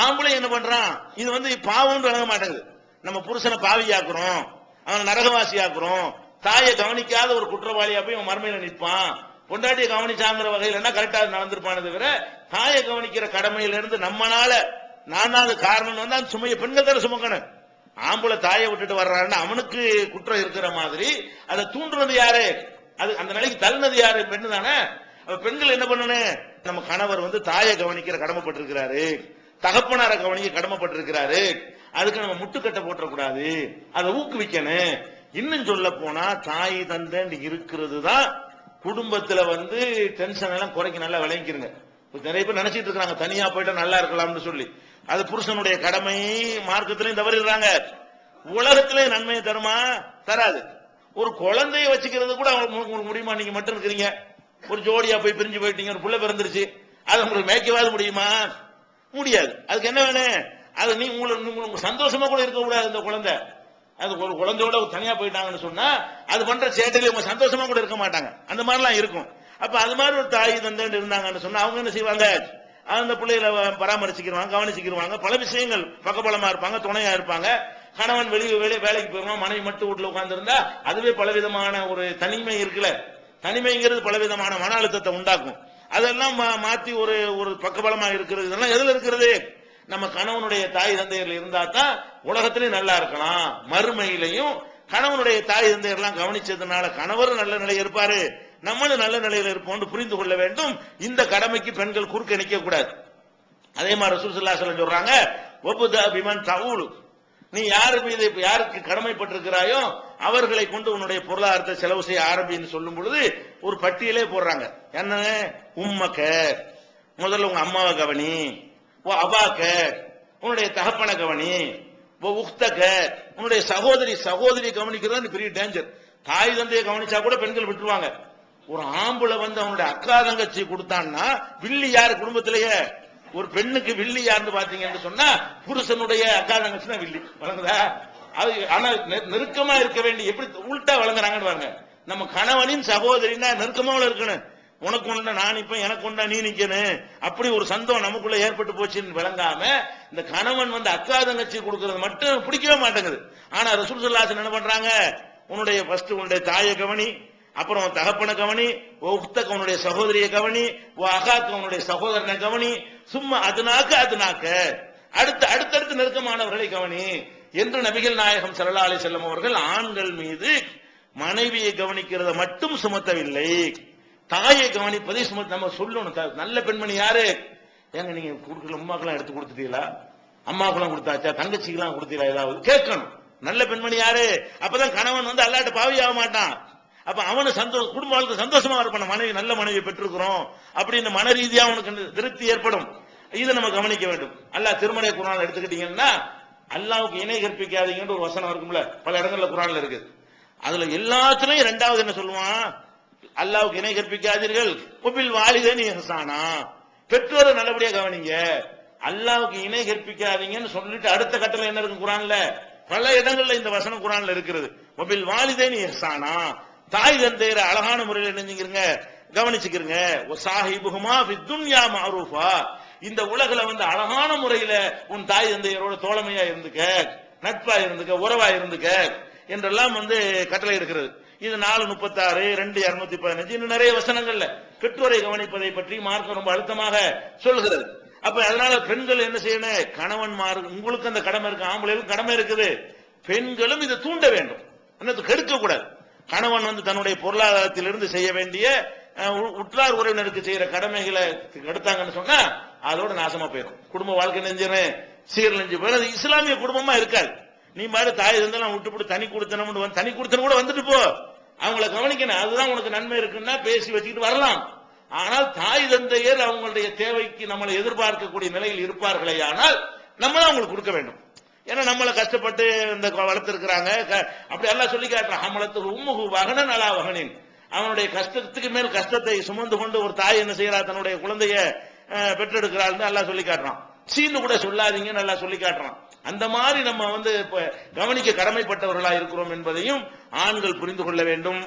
ஆம்பளை என்ன பண்றான், இது வந்து பாவம் விளங்க மாட்டேங்குது. நம்ம புருஷனை பாவியாக்குறோம், அவனை நரகவாசி ஆக்குறோம். தாயை கவனிக்காத ஒரு குற்றவாளியா போய் மர்மையில நிற்பான். பொண்டாட்டியை கவனிச்சாங்கிற வகையில் என்ன கரெக்டா நடந்திருப்பானே தவிர, தாயை கவனிக்கிற கடமையிலிருந்து நம்மனால நான் அது காரணம் வந்து அந்த சுமையை பெண்கள் தானே சுமக்கணும். ஆம்பளை தாயை விட்டுட்டு வர்றாருன்னு அவனுக்கு குற்றம் இருக்கிற மாதிரி அதை தூண்டுறது யாரு, அது அந்த நிலைக்கு தள்ளினது யாரு, பெண்ணு தானே. பெண்கள் என்ன பண்ணணும், நம்ம கணவர் வந்து தாயை கவனிக்கிற கடமைப்பட்டிருக்கிறாரு, தகப்பனாரை கவனிக்க கடமைப்பட்டிருக்கிறாரு, அதுக்கு நம்ம முட்டுக்கட்டை போட்டக்கூடாது, அதை ஊக்குவிக்கணும். இன்னும் சொல்ல போனா தாய் தந்தை இருக்கிறது தான் குடும்பத்துல வந்து டென்ஷன் எல்லாம் குறைக்க நல்லா விளங்கிக்கிறங்க. நிறைய பேர் நினைச்சிட்டு இருக்காங்க தனியா போயிட்டா நல்லா இருக்கலாம்னு சொல்லி. அது புருஷனுடைய கடமை, மார்க்கத்திலையும் தவறிடுறாங்க. உலகத்திலேயும் நன்மையை தருமா, தராது. ஒரு குழந்தைய வச்சுக்கிறது கூட உங்களுக்கு முடியுமா, நீங்க மட்டும் இருக்கிறீங்க, ஒரு ஜோடியா போய் பிரிஞ்சு போயிட்டீங்க, ஒரு புள்ள பிறந்துருச்சு, அதை உங்களுக்கு மேய்க்கவாது முடியுமா, முடியாது. அதுக்கு என்ன வேணும், அது நீ உங்களுக்கு சந்தோஷமா கூட இருக்க கூடாது. இந்த குழந்தை அது ஒரு குழந்தையோட தனியா போயிட்டாங்கன்னு சொன்னா அது பண்ற சேட்டையில உங்க சந்தோஷமா கூட இருக்க மாட்டாங்க. அந்த மாதிரிலாம் இருக்கும். அப்ப அது மாதிரி ஒரு தாய் தந்தை இருந்தாங்கன்னு சொன்னா அவங்க என்ன செய்வாங்க, அந்த பிள்ளைகளை பராமரிச்சுக்கிடுவாங்க, கவனிச்சுக்கிடுவாங்க. பல விஷயங்கள் பக்கபலமா இருப்பாங்க, துணையா இருப்பாங்க. கணவன் வெளியே வேலைக்கு போயிருவான், மனைவி மட்டும் வீட்டுல உட்கார்ந்து இருந்தா அதுவே பலவிதமான ஒரு தனிமை இருக்குல்ல. தனிமைங்கிறது பலவிதமான மன அழுத்தத்தை உண்டாக்கும். அதெல்லாம் மாத்தி ஒரு பக்கபலமா இருக்கிறது. இதெல்லாம் எதுல இருக்கிறது, நம்ம கணவனுடைய தாய் தந்தையர்கள் இருந்தா தான் உலகத்திலேயும் நல்லா இருக்கலாம். மறுமையிலையும் கணவனுடைய தாய் தந்தையெல்லாம் கவனிச்சதுனால கணவரும் நல்ல நிலையில் இருப்பாரு, நம்மளும் நல்ல நிலையில் இருப்போம் புரிந்து கொள்ள வேண்டும். இந்த கடமைக்கு பெண்கள் குறுக்க நிக்க கூடாது. அதே மாதிரி ரசூல் ஸல்லல்லாஹு அலைஹி வஸல்லம் சொல்றாங்க, வபுதா பிமன் தஊல், நீ யாரு மீது யாருக்கு கடமைப்பட்டிருக்கிறாயோ அவர்களை கொண்டு உன்னுடைய பொருளாதாரத்தை செலவு செய்ய ஆரம்பின்னு சொல்லும் பொழுது ஒரு பட்டியலே போடுறாங்க. என்ன, உம்மக்க, முதல்ல உங்க அம்மாவை கவனி, ஓ அபாக்க, உன்னுடைய தகப்பன கவனி, ஓ உக்தக, உன்னுடைய சகோதரி கவனிக்கிறது பெரிய டேஞ்சர். தாய் தந்தையை கவனிச்சா கூட பெண்கள் விட்டுருவாங்க. ஒரு ஆம்பளை வந்து அவனுடைய அக்கா தங்கச்சி கொடுத்தான்னா வில்லி யாரு குடும்பத்திலேயே? ஒரு பெண்ணுக்கு வில்லி யாருன்னு பாத்தீங்கன்னு சொன்னா புருஷனுடைய அக்கா தங்கச்சி தான் வில்லி. வழங்குதா? அது ஆனா நெருக்கமா இருக்க வேண்டிய எப்படி உள்டா வழங்குறாங்கன்னு பாருங்க. நம்ம கணவனின் சகோதரினா நெருக்கமா இருக்கணும். உனக்கு ஒண்ணா நான் இப்ப எனக்கு ஒண்ணா நீ நிக்கணும், அப்படி ஒரு சந்தோஷம் நமக்குள்ள ஏற்பட்டு போச்சுன்னு விளங்காம இந்த கணவன் வந்து அக்கா தங்கச்சி கொடுக்கறது மட்டும் பிடிக்கவே மாட்டேங்குது. ஆனா ரசூல் ஸல்லல்லாஹு அலைஹி வஸல்லம் என்ன பண்றாங்க? உன்னுடைய ஃபர்ஸ்ட் உன்னுடைய தாயை கவனி, அப்புறம் தகப்பனை கவனி, உக்தக உன்னுடைய சகோதரியை கவனி, அகாக்க உன்னுடைய சகோதரனை கவனி, சும்மா அதுனாக்க அடுத்தடுத்து நெருக்கமானவர்களை கவனி என்று நபிகள் நாயகம் ஸல்லல்லாஹு அலைஹி வஸல்லம் அவர்கள் ஆண்கள் மீது மனைவியை கவனிக்கிறத மட்டும் சுமத்தவில்லை, தாயை கவனிப்பதை சுமத்த நம்ம சொல்லணும். நல்ல பெண்மணி யாரு? ஏங்க நீங்க கொடுக்கல அம்மாக்கெல்லாம் எடுத்து கொடுத்துட்டீங்களா? அம்மாக்கெல்லாம் கொடுத்தாச்சா? தங்கச்சிக்கெல்லாம் கொடுத்தீங்களா? ஏதாவது கேட்கணும். நல்ல பெண்மணி யாரு? அப்பதான் கணவன் வந்து அல்லாட்ட பாவி ஆக மாட்டான். அப்ப அவனு குடும்ப வாழ்க்கை சந்தோஷமா இருப்பான். மனைவி நல்ல மனைவி பெற்றிருக்கிறோம் அப்படின்னு மன ரீதியா அவனுக்கு திருப்தி ஏற்படும். இதை நம்ம கவனிக்க வேண்டும். அல்லாஹ் திருமறை குர்ஆன் எடுத்துக்கிட்டீங்கன்னா அல்லாஹ்வுக்கு இணை கற்பிக்காதீங்கன்னு ஒரு வசனம் இருக்கும்ல, பல இடங்கள்ல குர்ஆன்ல இருக்குது. அதுல எல்லாத்துலயும் இரண்டாவது என்ன சொல்லுவான்? அல்லாஹ்வுக்கு இணை கற்பிக்காதீர்கள், வபில் வாலிதைனி இஹ்சானா, பெற்றோரை நல்லபடியா கவனிங்க. அல்லாஹ்வுக்கு இணை கற்பிக்காதீங்கன்னு சொல்லிட்டு அடுத்த கட்டளை என்ன இருக்கு குர்ஆன்ல? பல இடங்கள்ல இந்த வசனம் குர்ஆன்ல இருக்கிறது. வபில் வாலிதைனி இஹ்சானா, தாய் தந்தையரை அழகான முறையில் நினைஞ்சுக்கிறங்க, கவனிச்சுக்கிறங்க. சாஹிபுஹுமா ஃபித் துன்யா மஅரூஃபா, இந்த உலகில வந்து அழகான முறையில உன் தாய் தந்தையரோட தோழமையா இருந்துக்க, நட்பா இருந்துக்க, உறவா இருந்துக்க என்றெல்லாம் வந்து கட்டளை இருக்கிறது. இது 4:36, 2:215 இன்னும் நிறைய வசனங்கள்ல பெற்றோரை கவனிப்பதை பற்றி மார்க்கம் ரொம்ப அழுத்தமாக சொல்கிறது. அப்ப அதனால பெண்கள் என்ன செய்யணும்? கணவன்மார் உங்களுக்கு அந்த கடமை இருக்கு, ஆம்பளைகளுக்கு கடமை இருக்குது. பெண்களும் இதை தூண்ட வேண்டும், என்னது கெடுக்க கூடாது. கணவன் வந்து தன்னுடைய பொருளாதாரத்திலிருந்து செய்ய வேண்டிய உற்றார் உறவினருக்கு செய்யற கடமைகளை எடுத்தாங்கன்னு சொன்னா அதோட நாசமா போயிடும். குடும்ப வாழ்க்கை நெஞ்சு சீரழிஞ்சு போயிடும். அது இஸ்லாமிய குடும்பமா இருக்காது. நீ மாதிரி தாய் இருந்தாலும் விட்டு தனி கொடுத்தனும் கூட வந்துட்டு போ, அவங்கள கவனிக்கணும். அதுதான் உனக்கு நன்மை இருக்குன்னா பேசி வச்சுக்கிட்டு வரலாம். ஆனால் தாய் தந்தையர் அவங்களுடைய தேவைக்கு நம்மளை எதிர்பார்க்கக்கூடிய நிலையில் இருப்பார்களே, ஆனால் நம்ம தான் அவங்களுக்கு கொடுக்க வேண்டும். ஏன்னா நம்மளை கஷ்டப்பட்டு இந்த வளர்த்திருக்கிறாங்க. அப்படி எல்லாம் சொல்லி காட்டுறான். அமலத்துக்கு உம்முகு வகனன் அலா வகனின், அவனுடைய கஷ்டத்துக்கு மேல் கஷ்டத்தை சுமந்து கொண்டு ஒரு தாய் என்ன செய்யறா? தன்னுடைய குழந்தைய பெற்றெடுக்கிறாள் எல்லாம் சொல்லி காட்டுறான். சீனு கூட சொல்லாதீங்க நல்லா சொல்லி காட்டுறான். அந்த மாதிரி நம்ம வந்து கவனிக்க கடமைப்பட்டவர்களா இருக்கிறோம் என்பதையும் ஆண்கள் புரிந்து கொள்ள வேண்டும்.